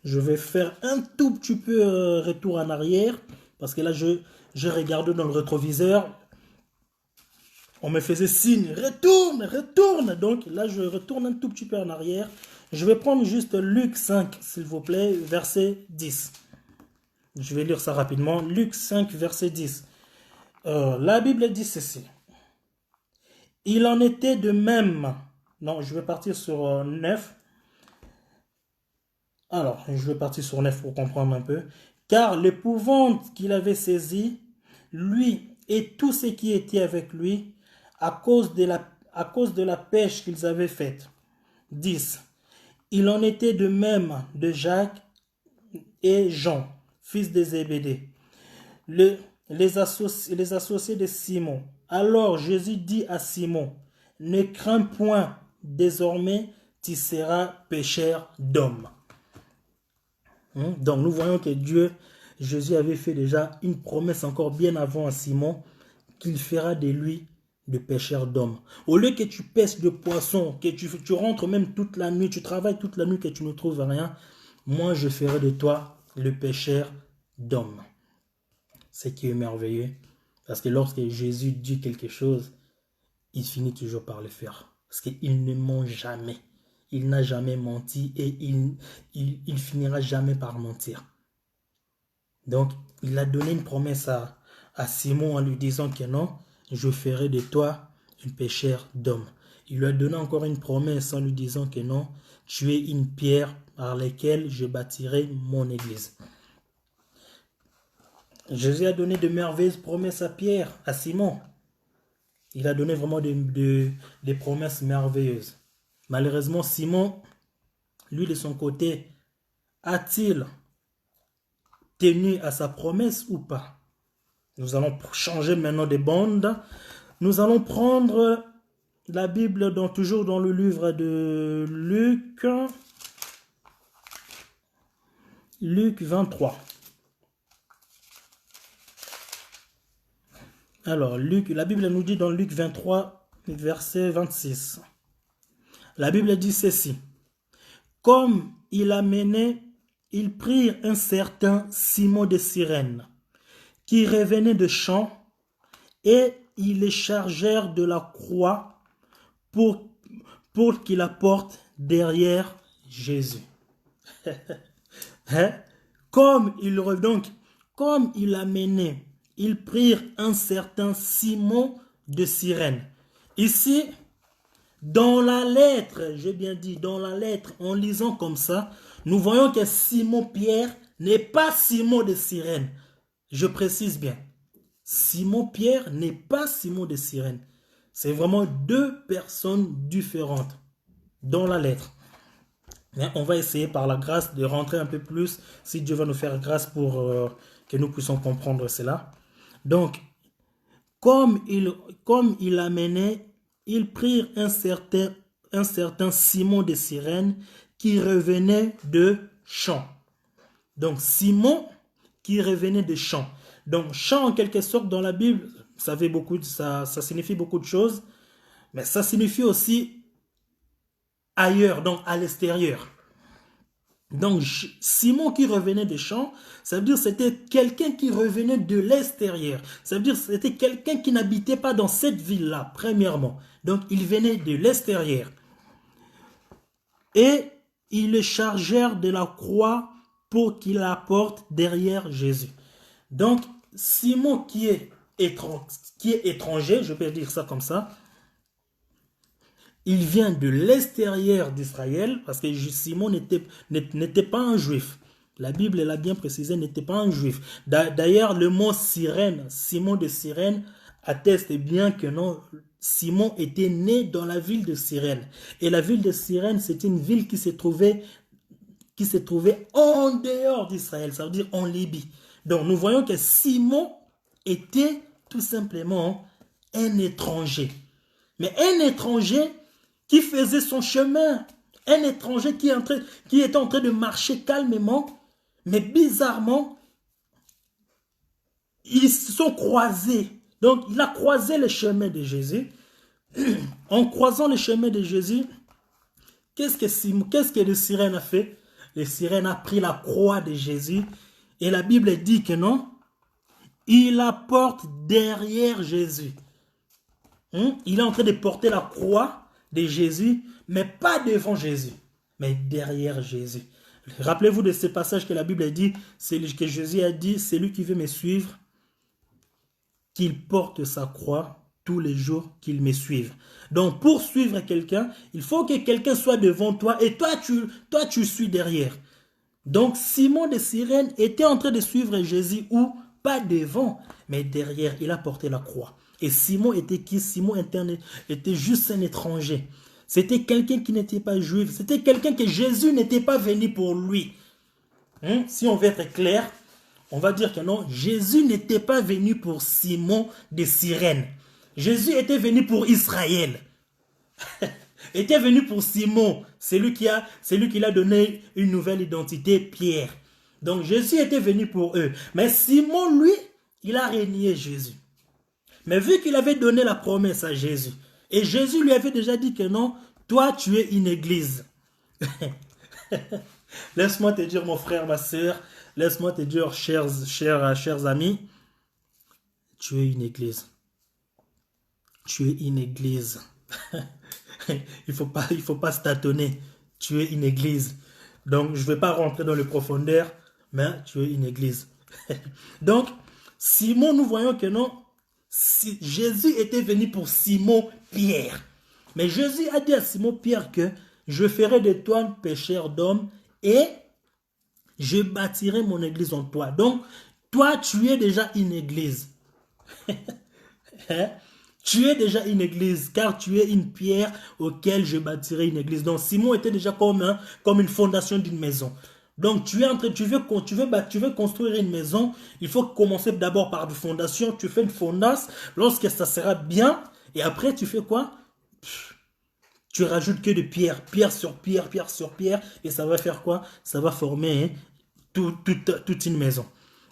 Je vais faire un tout petit peu retour en arrière, parce que là, je regarde dans le rétroviseur. On me faisait signe, retourne, retourne. Donc là, je retourne un tout petit peu en arrière. Je vais prendre juste Luc 5, s'il vous plaît, verset 10. Je vais lire ça rapidement. Luc 5, verset 10. La Bible dit ceci. Il en était de même. Non, je vais partir sur 9. Alors, je vais partir sur 9 pour comprendre un peu. Car l'épouvante qu'il avait saisi, lui et tous ceux qui étaient avec lui, à cause de la pêche qu'ils avaient faite. 10. Il en était de même de Jacques et Jean, fils de Zébédée, les associés de Simon. Alors Jésus dit à Simon, ne crains point, désormais tu seras pêcheur d'hommes. Donc nous voyons que Jésus avait fait déjà une promesse encore bien avant à Simon, qu'il fera de lui de pêcheur d'hommes. Au lieu que tu pêches de poissons, que tu rentres même toute la nuit, tu travailles toute la nuit, que tu ne trouves rien, moi je ferai de toi le pêcheur d'hommes. Ce qui est merveilleux, parce que lorsque Jésus dit quelque chose, il finit toujours par le faire. Parce qu'il ne ment jamais. Il n'a jamais menti et il finira jamais par mentir. Donc, il a donné une promesse à Simon en lui disant que non, je ferai de toi un pêcheur d'hommes. Il lui a donné encore une promesse en lui disant que non, tu es une pierre par laquelle je bâtirai mon église. Jésus a donné de merveilleuses promesses à Pierre, à Simon. Il a donné vraiment des promesses merveilleuses. Malheureusement, Simon, lui de son côté, a-t-il tenu à sa promesse ou pas? Nous allons changer maintenant de bande. Nous allons prendre la Bible toujours dans le livre de Luc. Luc 23. Alors, la Bible nous dit dans Luc 23, verset 26. La Bible dit ceci. Comme il amenait, ils prirent un certain Simon de Cyrène, qui revenait de champ, et ils le chargèrent de la croix pour qu'il la porte derrière Jésus. Hein? Comme il amenait, ils prirent un certain Simon de Cyrène. Ici, dans la lettre, j'ai bien dit, dans la lettre, en lisant comme ça, nous voyons que Simon-Pierre n'est pas Simon de Cyrène. Je précise bien. Simon-Pierre n'est pas Simon de Cyrène. C'est vraiment deux personnes différentes dans la lettre. Mais on va essayer par la grâce de rentrer un peu plus, si Dieu va nous faire grâce pour que nous puissions comprendre cela. Donc, comme il amenait, ils prirent un certain Simon de Cyrène qui revenait de champ. Donc, Simon qui revenait de champ. Donc, champ en quelque sorte dans la Bible, ça signifie beaucoup de choses, mais ça signifie aussi ailleurs, donc à l'extérieur. Donc, Simon qui revenait des champs, ça veut dire que c'était quelqu'un qui revenait de l'extérieur. Ça veut dire que c'était quelqu'un qui n'habitait pas dans cette ville-là, premièrement. Donc, il venait de l'extérieur. Et ils le chargèrent de la croix pour qu'il la porte derrière Jésus. Donc, Simon qui est étranger, je peux dire ça comme ça, il vient de l'extérieur d'Israël, parce que Simon n'était pas un juif. La Bible l'a bien précisé, n'était pas un juif. D'ailleurs, le mot Cyrène, Simon de Cyrène, atteste bien que non, Simon était né dans la ville de Cyrène. Et la ville de Cyrène, c'est une ville qui se trouvait en dehors d'Israël, ça veut dire en Libye. Donc, nous voyons que Simon était tout simplement un étranger. Mais un étranger qui faisait son chemin, un étranger qui était en train de marcher calmement, mais bizarrement, ils se sont croisés. Donc, il a croisé le chemin de Jésus. En croisant le chemin de Jésus, qu'est-ce que le Cyrène a fait? Le Cyrène a pris la croix de Jésus et la Bible dit que non, il la porte derrière Jésus. Il est en train de porter la croix de Jésus, mais pas devant Jésus, mais derrière Jésus. Rappelez-vous de ce passage que la Bible dit, que Jésus a dit, celui qui veut me suivre, qu'il porte sa croix tous les jours qu'il me suive. Donc, pour suivre quelqu'un, il faut que quelqu'un soit devant toi et toi, tu suis derrière. Donc, Simon de Cyrène était en train de suivre Jésus ou pas devant, mais derrière, il a porté la croix. Et Simon était qui? Simon était juste un étranger. C'était quelqu'un qui n'était pas juif. C'était quelqu'un que Jésus n'était pas venu pour lui. Si on veut être clair, on va dire que non, Jésus n'était pas venu pour Simon de Cyrène. Jésus était venu pour Israël. Était venu pour Simon, celui qui l'a donné une nouvelle identité, Pierre. Donc Jésus était venu pour eux. Mais Simon, lui, il a renié Jésus. Mais vu qu'il avait donné la promesse à Jésus, et Jésus lui avait déjà dit que non, toi tu es une église. Laisse-moi te dire mon frère, ma soeur, laisse-moi te dire chers amis, tu es une église. Tu es une église. Il faut pas se tâtonner. Tu es une église. Donc je ne vais pas rentrer dans les profondeurs, mais tu es une église. Donc Simon, nous voyons que non, Jésus était venu pour Simon-Pierre. Mais Jésus a dit à Simon-Pierre que je ferai de toi un pécheur d'hommes et je bâtirai mon église en toi. Donc, toi, tu es déjà une église. Tu es déjà une église, car tu es une pierre auquel je bâtirai une église. Donc Simon était déjà comme une fondation d'une maison. Donc tu es en train, tu veux construire une maison, il faut commencer d'abord par une fondation. Tu fais une fondasse, lorsque ça sera bien, et après tu fais quoi? Tu rajoutes que de pierre, pierre sur pierre, et ça va faire quoi? Ça va former, hein, toute une maison.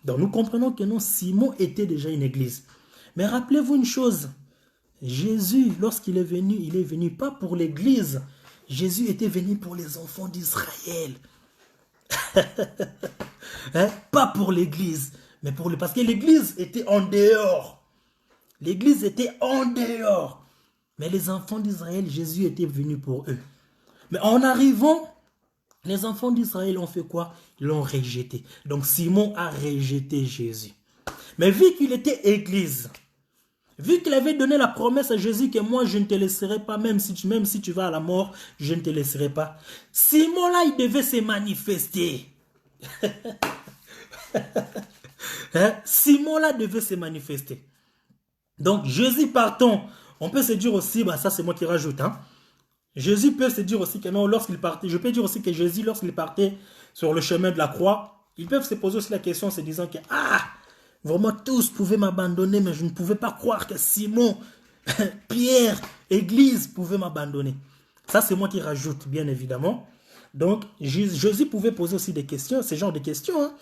Donc nous comprenons que non, Simon était déjà une église. Mais rappelez-vous une chose, Jésus, lorsqu'il est venu, il est venu pas pour l'église. Jésus était venu pour les enfants d'Israël. Hein? Pas pour l'église, mais parce que l'église était en dehors. L'église était en dehors. Mais les enfants d'Israël, Jésus était venu pour eux. Mais en arrivant, les enfants d'Israël ont fait quoi? Ils l'ont rejeté. Donc Simon a rejeté Jésus. Mais vu qu'il était église, vu qu'il avait donné la promesse à Jésus que moi je ne te laisserai pas, même si tu vas à la mort, je ne te laisserai pas. Simon là, il devait se manifester. Hein? Simon là devait se manifester. Donc Jésus partant, on peut se dire aussi, bah ça c'est moi qui rajoute, hein. Jésus peut se dire aussi que non, lorsqu'il partait, je peux dire aussi que Jésus, lorsqu'il partait sur le chemin de la croix, ils peuvent se poser aussi la question en se disant que, vraiment tous pouvaient m'abandonner, mais je ne pouvais pas croire que Simon, Pierre, Église pouvaient m'abandonner. Ça, c'est moi qui rajoute, bien évidemment. Donc, Jésus pouvait poser aussi des questions, ce genre de questions, hein.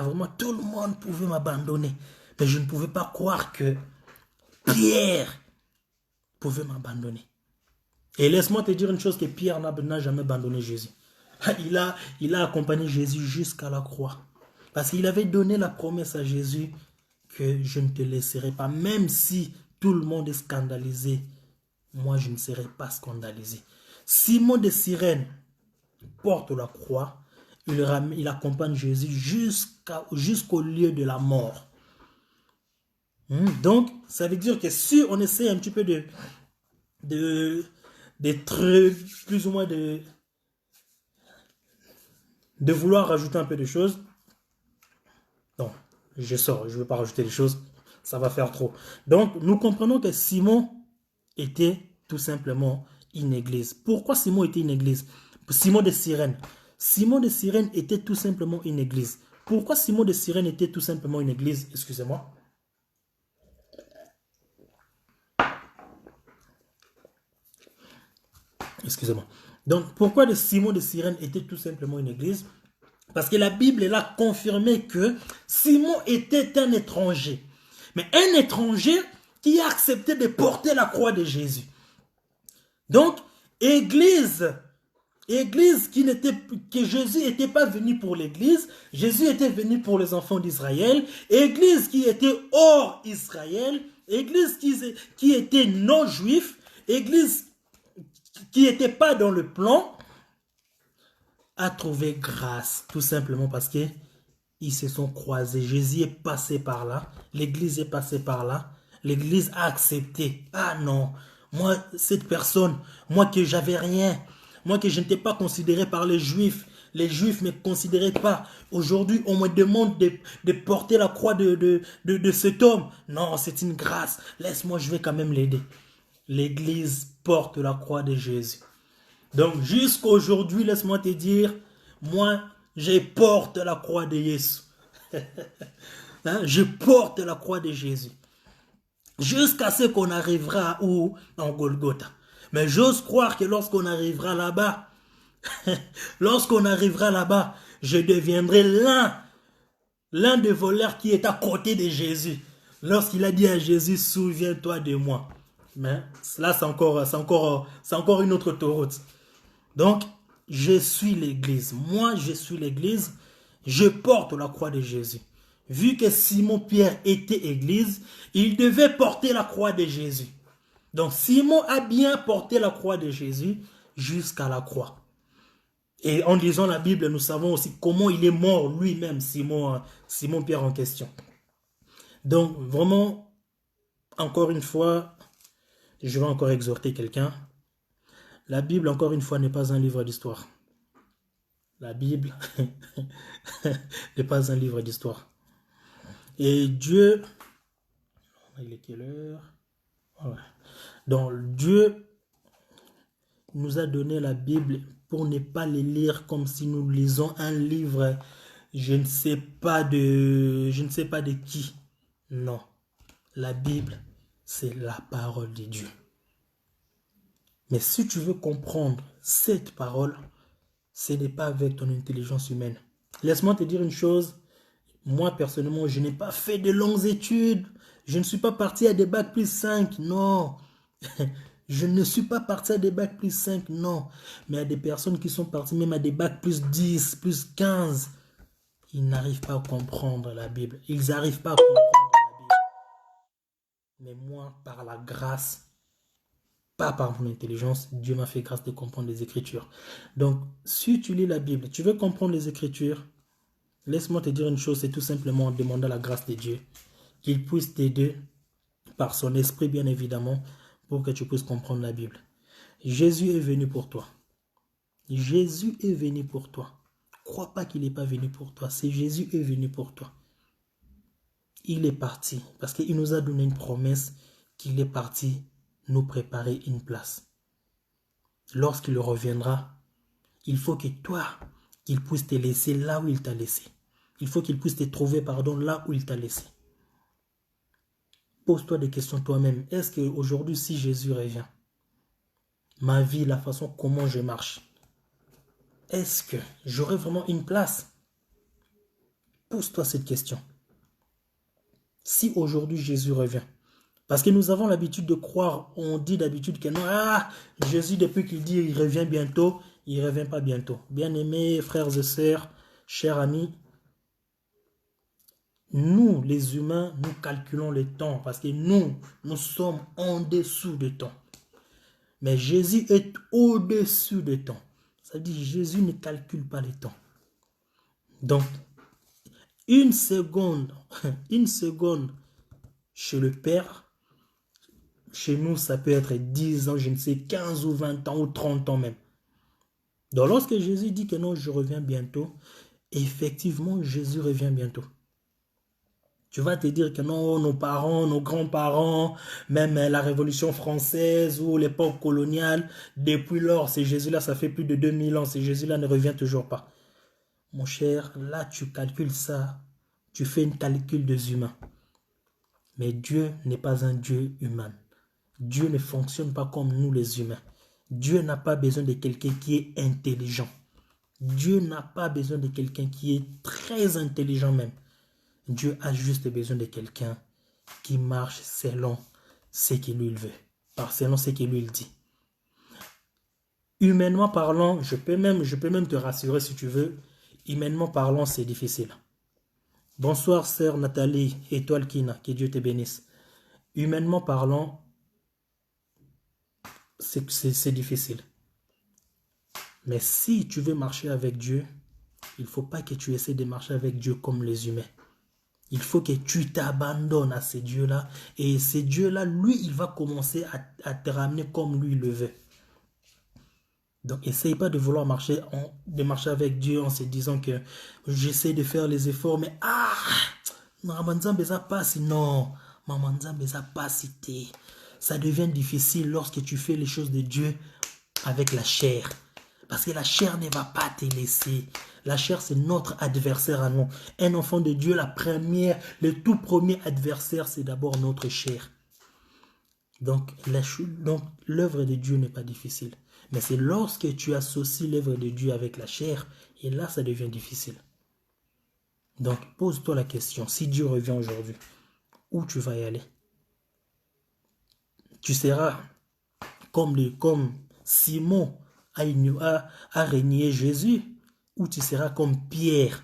Vraiment, tout le monde pouvait m'abandonner, mais je ne pouvais pas croire que Pierre pouvait m'abandonner. Et laisse-moi te dire une chose, que Pierre n'a jamais abandonné Jésus. Il a accompagné Jésus jusqu'à la croix. Parce qu'il avait donné la promesse à Jésus que je ne te laisserai pas. Même si tout le monde est scandalisé, moi je ne serai pas scandalisé. Simon de Cyrène porte la croix. Il accompagne Jésus jusqu'au lieu de la mort. Donc, ça veut dire que si on essaie un petit peu d'être plus ou moins de vouloir rajouter un peu de choses. Non, je sors, je ne veux pas rajouter des choses, ça va faire trop. Donc, nous comprenons que Simon était tout simplement une église. Pourquoi Simon était une église? Simon de Cyrène. Simon de Cyrène était tout simplement une église. Pourquoi Simon de Cyrène était tout simplement une église? Excusez-moi. Excusez-moi. Donc, pourquoi Simon de Cyrène était tout simplement une église? Parce que la Bible elle a confirmé que Simon était un étranger. Mais un étranger qui a accepté de porter la croix de Jésus. Donc, église que Jésus n'était pas venu pour l'église, Jésus était venu pour les enfants d'Israël, église qui était hors Israël, église qui était non juif, église qui n'était pas dans le plan, a trouvé grâce, tout simplement parce que ils se sont croisés. Jésus est passé par là, l'église est passée par là, l'église a accepté. Non, moi, cette personne, moi que j'avais rien, moi que je n'étais pas considéré par les juifs ne me considéraient pas. Aujourd'hui, on me demande de porter la croix de cet homme. Non, c'est une grâce. Laisse-moi, je vais quand même l'aider. L'église porte la croix de Jésus. Donc, jusqu'à aujourd'hui, laisse-moi te dire, moi, je porte la croix de Jésus. Hein? Je porte la croix de Jésus. Jusqu'à ce qu'on arrivera où? En Golgotha. Mais j'ose croire que lorsqu'on arrivera là-bas, je deviendrai l'un des voleurs qui est à côté de Jésus. Lorsqu'il a dit à Jésus, souviens-toi de moi. Mais là, c'est encore une autre autoroute. Donc, je suis l'église. Moi, je suis l'église. Je porte la croix de Jésus. Vu que Simon-Pierre était église, il devait porter la croix de Jésus. Donc, Simon a bien porté la croix de Jésus jusqu'à la croix. Et en lisant la Bible, nous savons aussi comment il est mort lui-même, Simon-Pierre en question. Donc, vraiment, encore une fois, je vais encore exhorter quelqu'un. La Bible, encore une fois, n'est pas un livre d'histoire. La Bible n'est pas un livre d'histoire. Et Dieu... Il est quelle heure? Ouais. Donc, Dieu nous a donné la Bible pour ne pas les lire comme si nous lisons un livre, je ne sais pas de qui. Non, la Bible, c'est la parole de Dieu. Mais si tu veux comprendre cette parole, ce n'est pas avec ton intelligence humaine. Laisse-moi te dire une chose. Moi, personnellement, je n'ai pas fait de longues études. Je ne suis pas parti à des bacs plus 5. Non. Je ne suis pas parti à des bacs plus 5. Non. Mais à des personnes qui sont parties même à des bacs plus 10, plus 15. Ils n'arrivent pas à comprendre la Bible. Ils n'arrivent pas à comprendre la Bible. Mais moi, par la grâce, pas par mon intelligence, Dieu m'a fait grâce de comprendre les Écritures. Donc, si tu lis la Bible, tu veux comprendre les Écritures, laisse-moi te dire une chose, c'est tout simplement demander la grâce de Dieu, qu'il puisse t'aider par son esprit, bien évidemment, pour que tu puisses comprendre la Bible. Jésus est venu pour toi. Jésus est venu pour toi. Crois pas qu'il n'est pas venu pour toi. C'est Jésus est venu pour toi. Il est parti parce qu'il nous a donné une promesse qu'il est parti nous préparer une place. Lorsqu'il reviendra, il faut que toi, qu'il puisse te laisser là où il t'a laissé. Il faut qu'il puisse te trouver, là où il t'a laissé. Pose-toi des questions toi-même. Est-ce qu'aujourd'hui, si Jésus revient, ma vie, la façon comment je marche, est-ce que j'aurai vraiment une place? Pose-toi cette question. Si aujourd'hui Jésus revient, parce que nous avons l'habitude de croire, on dit d'habitude que non, Jésus depuis qu'il dit il revient bientôt, il ne revient pas bientôt. Bien-aimés frères et sœurs, chers amis, nous les humains, nous calculons le temps parce que nous sommes en dessous du temps. Mais Jésus est au-dessus du temps. Ça veut dire que Jésus ne calcule pas le temps. Donc, une seconde chez le Père, chez nous, ça peut être 10 ans, je ne sais, 15 ou 20 ans ou 30 ans même. Donc, lorsque Jésus dit que non, je reviens bientôt, effectivement, Jésus revient bientôt. Tu vas te dire que non, nos parents, nos grands-parents, même la Révolution française ou l'époque coloniale, depuis lors, c'est Jésus-là, ça fait plus de 2000 ans, c'est Jésus-là ne revient toujours pas. Mon cher, là, tu calcules ça, tu fais un calcul des humains. Mais Dieu n'est pas un Dieu humain. Dieu ne fonctionne pas comme nous les humains. Dieu n'a pas besoin de quelqu'un qui est intelligent. Dieu n'a pas besoin de quelqu'un qui est très intelligent même. Dieu a juste besoin de quelqu'un qui marche selon ce qu'il lui veut, selon ce qu'il lui dit. Humainement parlant, je peux même te rassurer si tu veux, humainement parlant, c'est difficile. Bonsoir, sœur Nathalie, étoile Kina, que Dieu te bénisse. Humainement parlant, c'est difficile. Mais si tu veux marcher avec Dieu, il ne faut pas que tu essaies de marcher avec Dieu comme les humains. Il faut que tu t'abandonnes à ces dieux-là. Et ces dieux-là, lui, il va commencer à te ramener comme lui le veut. Donc, essaye pas de vouloir marcher avec Dieu en se disant que j'essaie de faire les efforts, mais non, ça devient difficile lorsque tu fais les choses de Dieu avec la chair. Parce que la chair ne va pas te laisser. La chair, c'est notre adversaire à nous. Un enfant de Dieu, le tout premier adversaire, c'est d'abord notre chair. Donc, l'œuvre de Dieu n'est pas difficile. Mais c'est lorsque tu associes l'œuvre de Dieu avec la chair, et là, ça devient difficile. Donc, pose-toi la question, si Dieu revient aujourd'hui, où tu vas y aller? Tu seras comme Simon a régné Jésus, ou tu seras comme Pierre.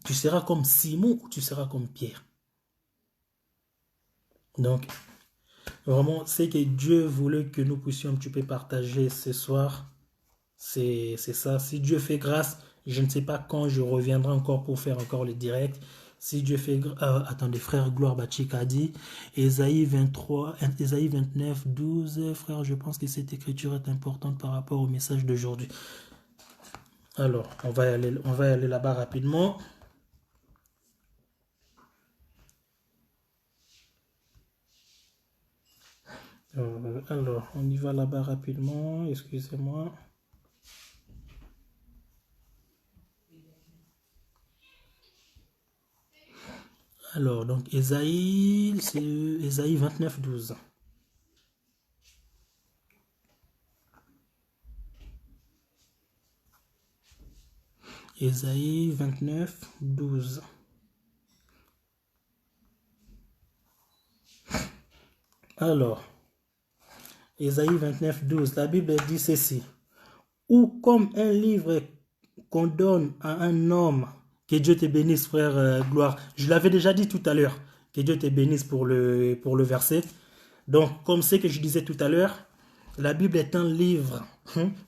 Tu seras comme Simon ou tu seras comme Pierre. Donc, vraiment, c'est que Dieu voulait que nous puissions un petit peu partager ce soir. C'est ça. Si Dieu fait grâce, je ne sais pas quand je reviendrai encore pour faire encore le direct. Si Dieu fait grâce... attendez, frère Gloire Bachik a dit, Ésaïe 29, 12, frère, je pense que cette écriture est importante par rapport au message d'aujourd'hui. Alors, on va y aller là-bas rapidement. Alors, on y va là-bas rapidement, excusez-moi. Alors, donc, Ésaïe, c'est Ésaïe 29, 12. Ésaïe 29, 12. Alors, Ésaïe 29, 12, la Bible dit ceci. Ou comme un livre qu'on donne à un homme, que Dieu te bénisse, frère Gloire. Je l'avais déjà dit tout à l'heure, que Dieu te bénisse pour le verset. Donc, comme c'est que je disais tout à l'heure, la Bible est un livre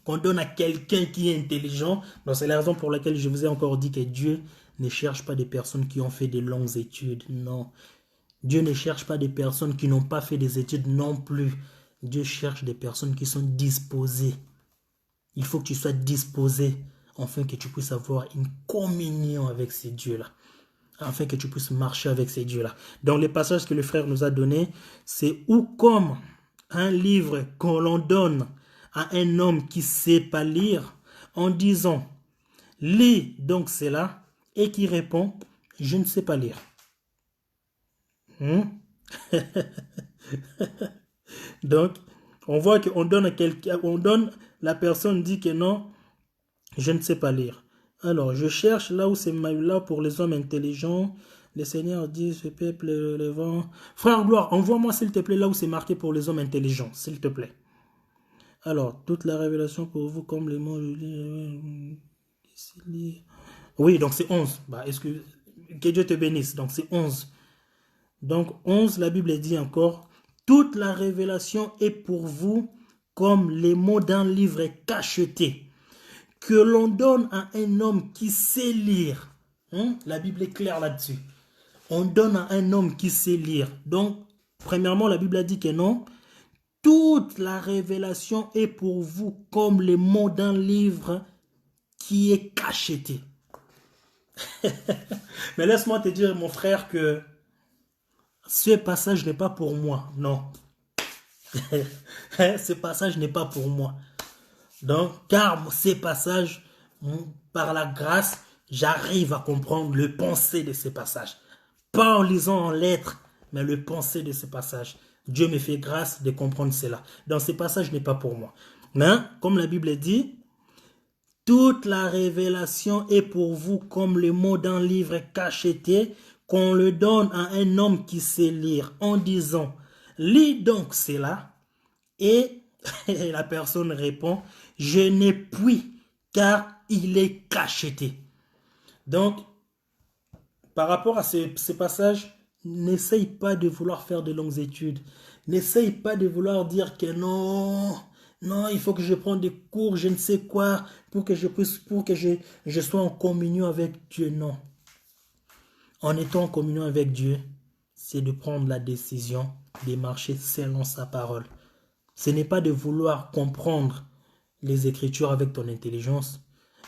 qu'on donne à quelqu'un qui est intelligent. Donc, c'est la raison pour laquelle je vous ai encore dit que Dieu ne cherche pas des personnes qui ont fait des longues études. Non. Dieu ne cherche pas des personnes qui n'ont pas fait des études non plus. Dieu cherche des personnes qui sont disposées. Il faut que tu sois disposé afin que tu puisses avoir une communion avec ces dieux-là. Afin que tu puisses marcher avec ces dieux-là. Dans les passages que le frère nous a donnés, c'est ou comme un livre qu'on l'on donne à un homme qui ne sait pas lire en disant « Lis donc cela » et qui répond « Je ne sais pas lire ». Donc, on voit qu'on donne à quelqu'un, la personne dit que non, je ne sais pas lire. Alors, je cherche là où c'est là pour les hommes intelligents. Le Seigneur dit, ce peuple, le vent. Frère Gloire, envoie-moi s'il te plaît là où c'est marqué pour les hommes intelligents, s'il te plaît. Alors, toute la révélation pour vous, comme les mots, oui, donc c'est 11. Bah, que Dieu te bénisse. Donc c'est 11. Donc 11, la Bible dit encore, toute la révélation est pour vous comme les mots d'un livre cacheté, que l'on donne à un homme qui sait lire. La Bible est claire là-dessus. On donne à un homme qui sait lire. Donc, premièrement, la Bible a dit que non. Toute la révélation est pour vous comme les mots d'un livre qui est cacheté. Mais laisse-moi te dire, mon frère, que ce passage n'est pas pour moi. Non. Ce passage n'est pas pour moi. Donc, car ces passages, par la grâce, j'arrive à comprendre le pensée de ces passages. Pas en lisant en lettres, mais le pensée de ces passages. Dieu me fait grâce de comprendre cela. Donc, ces passages n'est pas pour moi. Mais, comme la Bible dit, toute la révélation est pour vous comme le mot d'un livre cacheté qu'on le donne à un homme qui sait lire en disant « Lis donc cela » et la personne répond « Je n'ai pu car il est cacheté ». Donc, par rapport à ces passages, n'essaye pas de vouloir faire de longues études. N'essaye pas de vouloir dire que non, non, il faut que je prenne des cours, je ne sais quoi, pour que je sois en communion avec Dieu. Non. En étant en communion avec Dieu, c'est de prendre la décision de marcher selon sa parole. Ce n'est pas de vouloir comprendre les Écritures avec ton intelligence,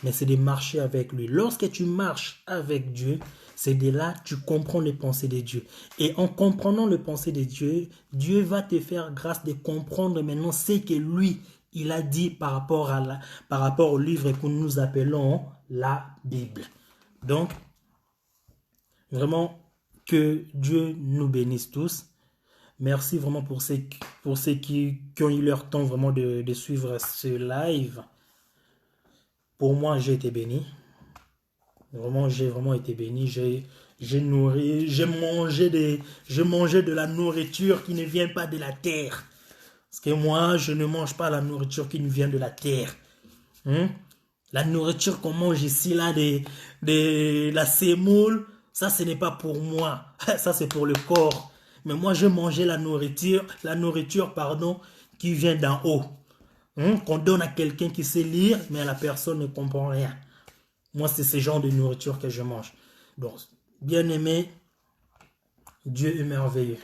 mais c'est de marcher avec lui. Lorsque tu marches avec Dieu, c'est de là que tu comprends les pensées de Dieu. Et en comprenant les pensées de Dieu, Dieu va te faire grâce de comprendre maintenant ce que lui, il a dit par rapport au livre que nous appelons la Bible. Donc, vraiment, que Dieu nous bénisse tous. Merci vraiment pour ceux qui ont eu leur temps vraiment de suivre ce live. Pour moi, j'ai été béni. Vraiment, j'ai vraiment été béni. J'ai mangé de la nourriture qui ne vient pas de la terre. Parce que moi, je ne mange pas la nourriture qui nous vient de la terre. La nourriture qu'on mange ici, là, la sémoule, ça, ce n'est pas pour moi. Ça, c'est pour le corps. Mais moi, je mangeais la nourriture, qui vient d'en haut. Qu'on donne à quelqu'un qui sait lire, mais la personne ne comprend rien. Moi, c'est ce genre de nourriture que je mange. Donc, bien aimé, Dieu est merveilleux.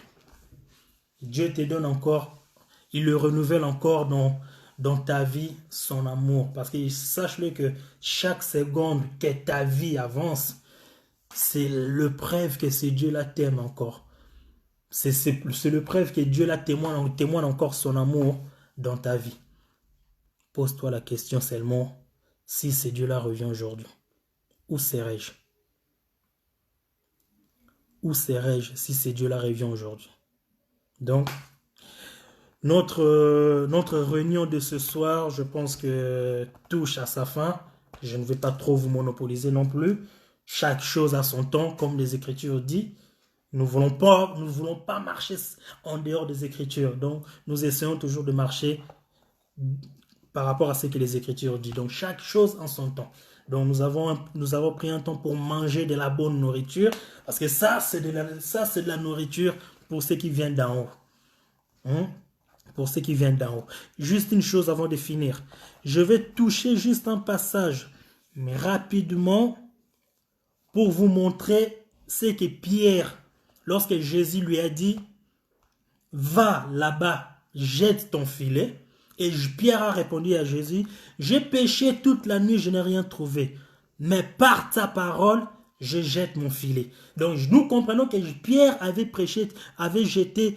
Dieu te donne encore, il le renouvelle encore dans ta vie, son amour. Parce que sache-le que chaque seconde que ta vie avance, c'est le preuve que ce Dieu-là t'aime encore. C'est le preuve que Dieu là témoigne encore son amour dans ta vie. Pose-toi la question seulement, si ce Dieu là revient aujourd'hui, où serais-je? Où serais-je si ce Dieu là revient aujourd'hui? Donc, notre réunion de ce soir, je pense que touche à sa fin. Je ne vais pas trop vous monopoliser non plus. Chaque chose a son temps, comme les Écritures disent. Nous voulons pas marcher en dehors des Écritures. Donc, nous essayons toujours de marcher par rapport à ce que les Écritures disent. Donc, chaque chose en son temps. Donc, nous avons pris un temps pour manger de la bonne nourriture. Parce que ça, c'est de la nourriture pour ceux qui viennent d'en haut. Pour ceux qui viennent d'en haut. Juste une chose avant de finir. Je vais toucher juste un passage, mais rapidement, pour vous montrer ce que Pierre, lorsque Jésus lui a dit, va là-bas, jette ton filet. Et Pierre a répondu à Jésus, j'ai péché toute la nuit, je n'ai rien trouvé. Mais par ta parole, je jette mon filet. Donc nous comprenons que Pierre avait jeté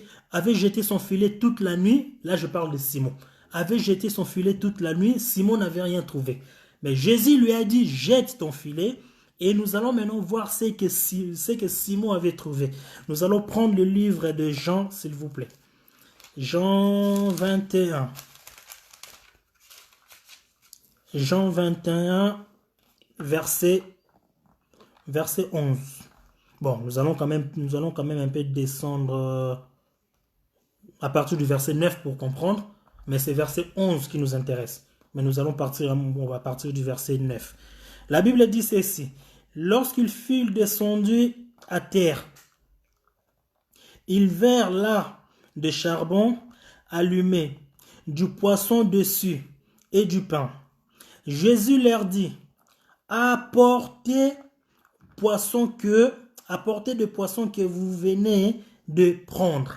son filet toute la nuit. Là je parle de Simon. Avait jeté son filet toute la nuit, Simon n'avait rien trouvé. Mais Jésus lui a dit, jette ton filet. Et nous allons maintenant voir ce que Simon avait trouvé. Nous allons prendre le livre de Jean, s'il vous plaît. Jean 21. Jean 21, verset 11. Bon, nous allons quand même un peu descendre à partir du verset 9 pour comprendre, mais c'est verset 11 qui nous intéresse. Mais on va partir du verset 9. La Bible dit ceci. Lorsqu'il fut descendu à terre, ils virent là de charbon allumé, du poisson dessus et du pain. Jésus leur dit, apportez de poisson que vous venez de prendre.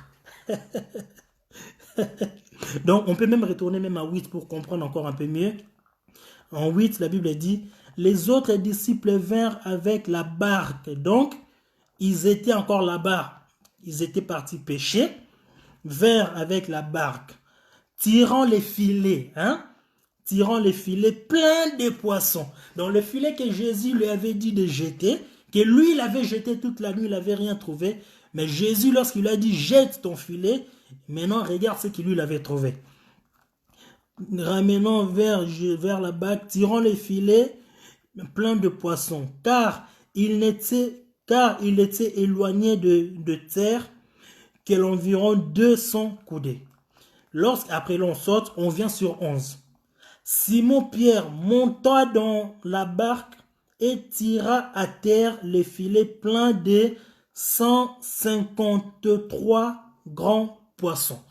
Donc, on peut même retourner même à 8 pour comprendre encore un peu mieux. En 8, la Bible dit, les autres disciples vinrent avec la barque. Donc, ils étaient encore là-bas. Ils étaient partis pêcher, vinrent avec la barque, tirant les filets, tirant les filets pleins de poissons. Donc, le filet que Jésus lui avait dit de jeter, que lui, il avait jeté toute la nuit, il n'avait rien trouvé. Mais Jésus, lorsqu'il lui a dit, jette ton filet, maintenant, regarde ce qu'il lui avait trouvé. Ramenant vers la barque, tirant les filets pleins de poissons, car il était éloigné de terre que l'environ 200 coudées. Lorsqu'après l'on saute, on vient sur 11. Simon-Pierre monta dans la barque et tira à terre les filets pleins de 153 grands poissons.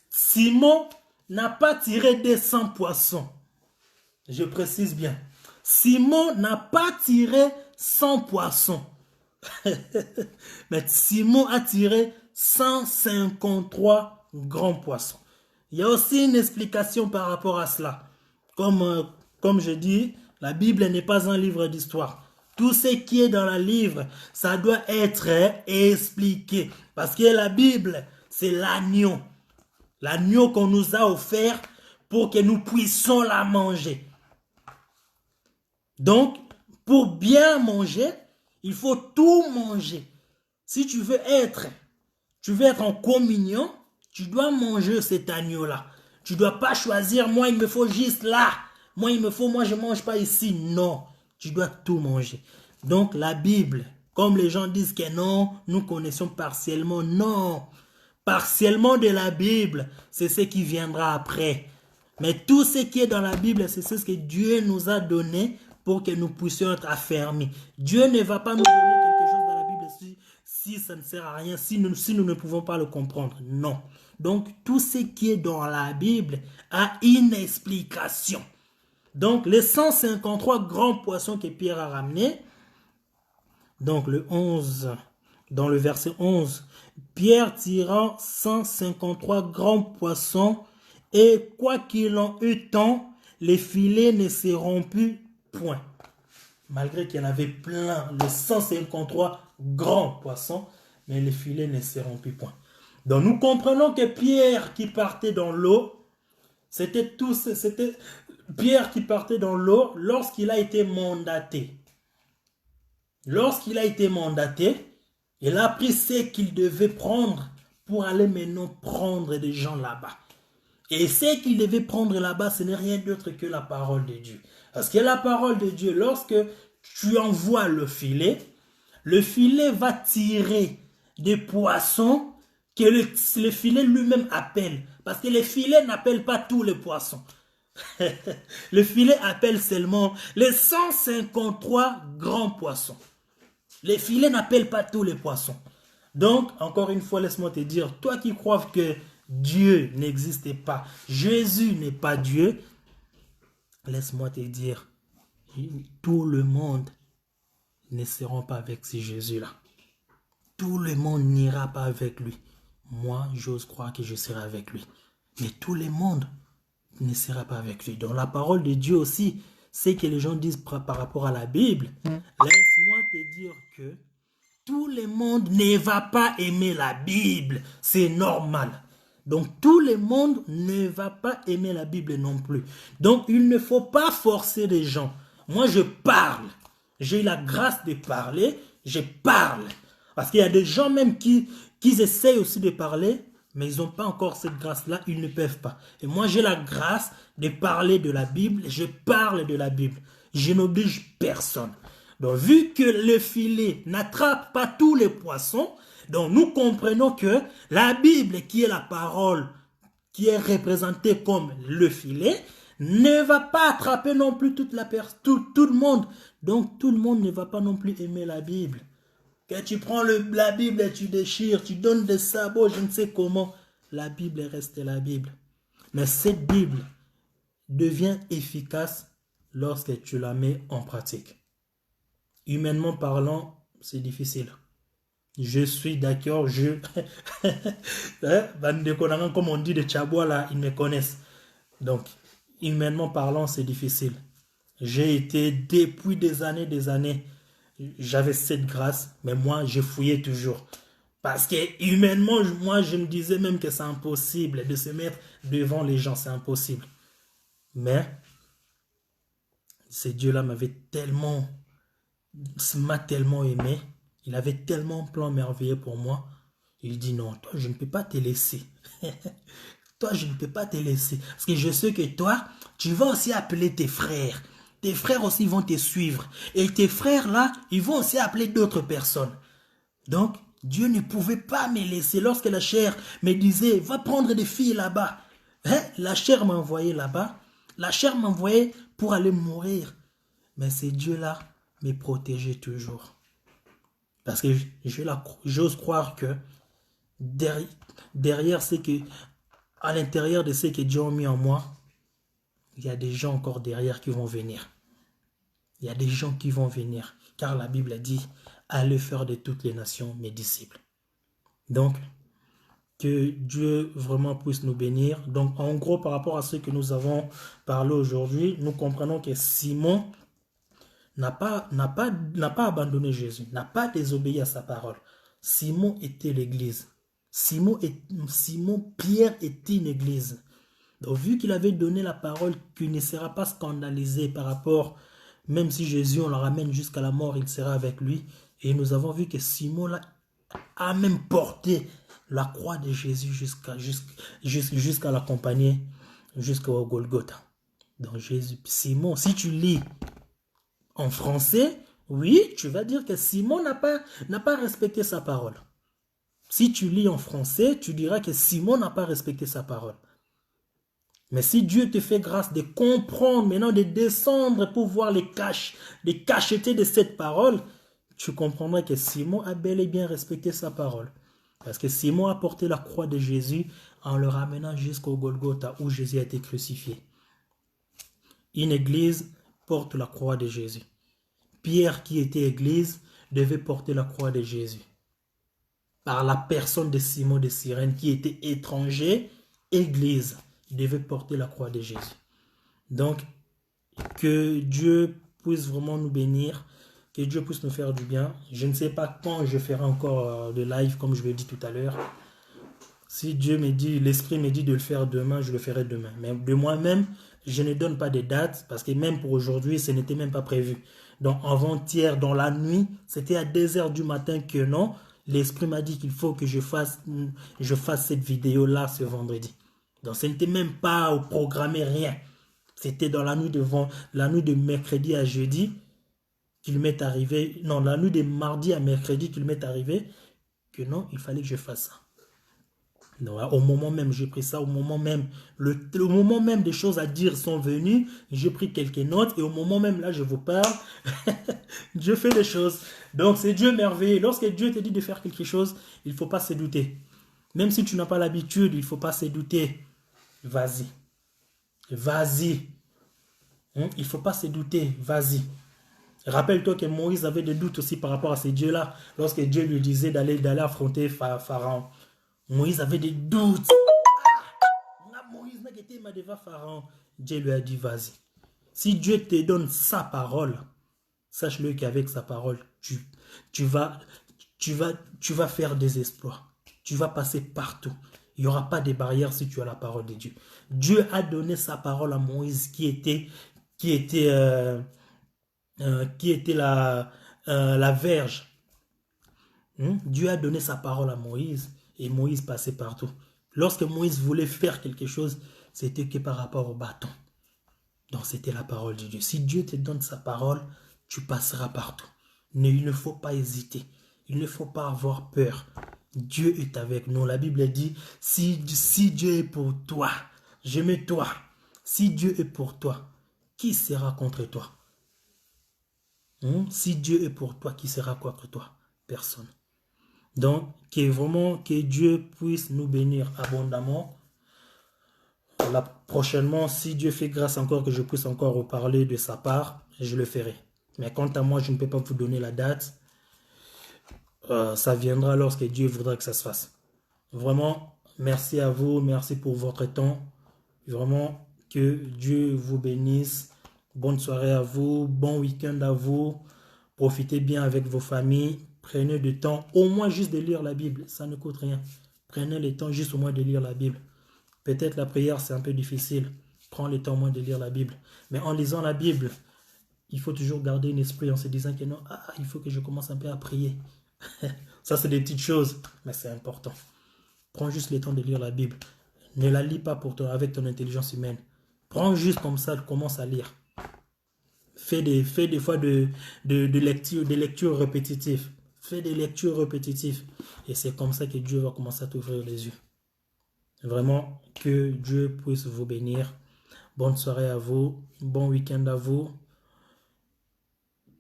Simon n'a pas tiré des 100 poissons. Je précise bien. Simon n'a pas tiré 100 poissons. Mais Simon a tiré 153 grands poissons. Il y a aussi une explication par rapport à cela. Comme je dis, la Bible n'est pas un livre d'histoire. Tout ce qui est dans le livre, ça doit être expliqué. Parce que la Bible, c'est l'agneau. L'agneau qu'on nous a offert pour que nous puissions la manger. Donc, pour bien manger, il faut tout manger. Si tu veux être en communion, tu dois manger cet agneau-là. Tu ne dois pas choisir, moi il me faut juste là. Moi je ne mange pas ici. Non, tu dois tout manger. Donc la Bible, comme les gens disent que non, nous connaissons partiellement. Non, partiellement de la Bible, c'est ce qui viendra après. Mais tout ce qui est dans la Bible, c'est ce que Dieu nous a donné pour que nous puissions être affermis. Dieu ne va pas nous donner quelque chose dans la Bible si ça ne sert à rien, si nous ne pouvons pas le comprendre. Non. Donc, tout ce qui est dans la Bible a une explication. Donc, les 153 grands poissons que Pierre a ramenés, donc dans le verset 11, Pierre tira 153 grands poissons et quoi qu'il en eût tant, les filets ne se rompurent point. malgré qu'il y en avait plein, les 153 grands poissons, mais les filets ne se remplissent point. Donc nous comprenons que Pierre qui partait dans l'eau, c'était Pierre qui partait dans l'eau lorsqu'il a été mandaté. Lorsqu'il a été mandaté, il a pris ce qu'il devait prendre pour aller maintenant prendre des gens là-bas. Et ce qu'il devait prendre là-bas, ce n'est rien d'autre que la parole de Dieu. Parce que la parole de Dieu, lorsque tu envoies le filet va tirer des poissons que le filet lui-même appelle. Parce que le filet n'appelle pas tous les poissons. Le filet appelle seulement les 153 grands poissons. Les filets n'appellent pas tous les poissons. Donc, encore une fois, laisse-moi te dire, toi qui crois que Dieu n'existait pas, Jésus n'est pas Dieu, laisse-moi te dire, tout le monde ne sera pas avec ce Jésus-là. Tout le monde n'ira pas avec lui. Moi, j'ose croire que je serai avec lui. Mais tout le monde ne sera pas avec lui. Donc la parole de Dieu aussi, c'est que les gens disent par rapport à la Bible. Laisse-moi te dire que tout le monde ne va pas aimer la Bible. C'est normal. Donc tout le monde ne va pas aimer la Bible non plus. Donc il ne faut pas forcer les gens. Moi je parle. J'ai eu la grâce de parler. Je parle. Parce qu'il y a des gens même qui essayent aussi de parler, mais ils n'ont pas encore cette grâce-là, ils ne peuvent pas. Et moi, j'ai la grâce de parler de la Bible, je parle de la Bible. Je n'oblige personne. Donc, vu que le filet n'attrape pas tous les poissons, donc nous comprenons que la Bible, qui est la parole, qui est représentée comme le filet, ne va pas attraper non plus tout le monde. Donc, tout le monde ne va pas non plus aimer la Bible. Que tu prends la Bible et tu déchires, tu donnes des sabots, je ne sais comment. La Bible reste la Bible. Mais cette Bible devient efficace lorsque tu la mets en pratique. Humainement parlant, c'est difficile. Je suis d'accord, comme on dit de Tchaboua, là, ils me connaissent. Donc, humainement parlant, c'est difficile. J'ai été depuis des années, j'avais cette grâce, mais moi, je fouillais toujours. Parce que humainement, moi, je me disais même que c'est impossible de se mettre devant les gens, c'est impossible. Mais, ce Dieu-là m'a tellement aimé, il avait tellement un plan merveilleux pour moi. Il dit non, toi, je ne peux pas te laisser. Toi, je ne peux pas te laisser. Parce que je sais que toi, tu vas aussi appeler tes frères. Tes frères aussi vont te suivre. Et tes frères là, ils vont aussi appeler d'autres personnes. Donc, Dieu ne pouvait pas me laisser. Lorsque la chair me disait, va prendre des filles là-bas. La chair m'a envoyé là-bas. La chair m'a envoyé pour aller mourir. Mais c'est Dieu-là me protégeait toujours. Parce que j'ose croire que derrière ce que, à l'intérieur de ce que Dieu a mis en moi, il y a des gens encore derrière qui vont venir. Il y a des gens qui vont venir. Car la Bible dit, allez faire de toutes les nations mes disciples. Donc, que Dieu vraiment puisse nous bénir. Donc, en gros, par rapport à ce que nous avons parlé aujourd'hui, nous comprenons que Simon n'a pas abandonné Jésus, n'a pas désobéi à sa parole. Simon était l'église. Pierre était une église. Donc, vu qu'il avait donné la parole, qu'il ne sera pas scandalisé par rapport, même si Jésus, on le ramène jusqu'à la mort, il sera avec lui. Et nous avons vu que Simon là, a même porté la croix de Jésus jusqu'à l'accompagner, jusqu'au Golgotha. Donc, Simon, si tu lis en français, oui, tu vas dire que Simon n'a pas respecté sa parole. Si tu lis en français, tu diras que Simon n'a pas respecté sa parole. Mais si Dieu te fait grâce de comprendre, maintenant de descendre pour voir les cachetés de cette parole, tu comprendras que Simon a bel et bien respecté sa parole. Parce que Simon a porté la croix de Jésus en le ramenant jusqu'au Golgotha où Jésus a été crucifié. Une église porte la croix de Jésus. Pierre, qui était église, devait porter la croix de Jésus. Par la personne de Simon de Cyrène, qui était étranger, église, il devait porter la croix de Jésus. Donc, que Dieu puisse vraiment nous bénir, que Dieu puisse nous faire du bien. Je ne sais pas quand je ferai encore de live, comme je l'ai dit tout à l'heure. Si Dieu me dit, l'Esprit me dit de le faire demain, je le ferai demain. Mais de moi-même, je ne donne pas de date, parce que même pour aujourd'hui, ce n'était même pas prévu. Donc avant-hier, dans la nuit, c'était à 2 heures du matin que non, l'Esprit m'a dit qu'il faut que je fasse cette vidéo-là ce vendredi. Donc ce n'était même pas programmé, rien. C'était dans la nuit de mercredi à jeudi qu'il m'est arrivé, non, la nuit de mardi à mercredi qu'il m'est arrivé que non, il fallait que je fasse ça. Donc, au moment même, j'ai pris ça, au moment même, le moment même des choses à dire sont venues, j'ai pris quelques notes et au moment même là, je vous parle, Dieu fait des choses. Donc, c'est Dieu merveilleux. Lorsque Dieu te dit de faire quelque chose, il ne faut pas se douter. Même si tu n'as pas l'habitude, il ne faut pas se douter. Vas-y. Vas-y. Il ne faut pas se douter. Vas-y. Rappelle-toi que Moïse avait des doutes aussi par rapport à ces dieux-là. Lorsque Dieu lui disait d'aller affronter Pharaon. Moïse avait des doutes. Moïse n'a été devant Pharaon. Dieu lui a dit, vas-y. Si Dieu te donne sa parole, sache-le qu'avec sa parole, tu vas faire des exploits. Tu vas passer partout. Il n'y aura pas de barrières si tu as la parole de Dieu. Dieu a donné sa parole à Moïse qui était la verge. Dieu a donné sa parole à Moïse et Moïse passait partout. Lorsque Moïse voulait faire quelque chose, c'était que par rapport au bâton. Donc c'était la parole de Dieu. Si Dieu te donne sa parole, tu passeras partout. Mais il ne faut pas hésiter. Il ne faut pas avoir peur. Dieu est avec nous. La Bible dit, si Dieu est pour toi, je mets toi. Si Dieu est pour toi, qui sera contre toi? Si Dieu est pour toi, qui sera contre toi? Personne. Donc, que Dieu puisse nous bénir abondamment. Prochainement, si Dieu fait grâce encore que je puisse encore reparler de sa part, je le ferai. Mais quant à moi, je ne peux pas vous donner la date. Ça viendra lorsque Dieu voudra que ça se fasse. Vraiment, merci à vous, merci pour votre temps. Vraiment, que Dieu vous bénisse. Bonne soirée à vous, bon week-end à vous. Profitez bien avec vos familles. Prenez du temps, au moins juste de lire la Bible. Ça ne coûte rien. Prenez le temps juste au moins de lire la Bible. Peut-être la prière, c'est un peu difficile. Prends le temps au moins de lire la Bible. Mais en lisant la Bible, il faut toujours garder un esprit en se disant que non, il faut que je commence un peu à prier. Ça, c'est des petites choses, mais c'est important. Prends juste le temps de lire la Bible. Ne la lis pas pour toi avec ton intelligence humaine. Prends juste comme ça, commence à lire. Fais des fois des lectures répétitives. Fais des lectures répétitives. Et c'est comme ça que Dieu va commencer à t'ouvrir les yeux. Vraiment, que Dieu puisse vous bénir. Bonne soirée à vous. Bon week-end à vous.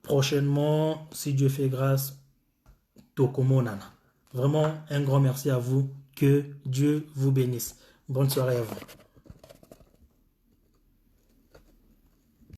Prochainement, si Dieu fait grâce, Tokomonana. Vraiment, un grand merci à vous. Que Dieu vous bénisse. Bonne soirée à vous.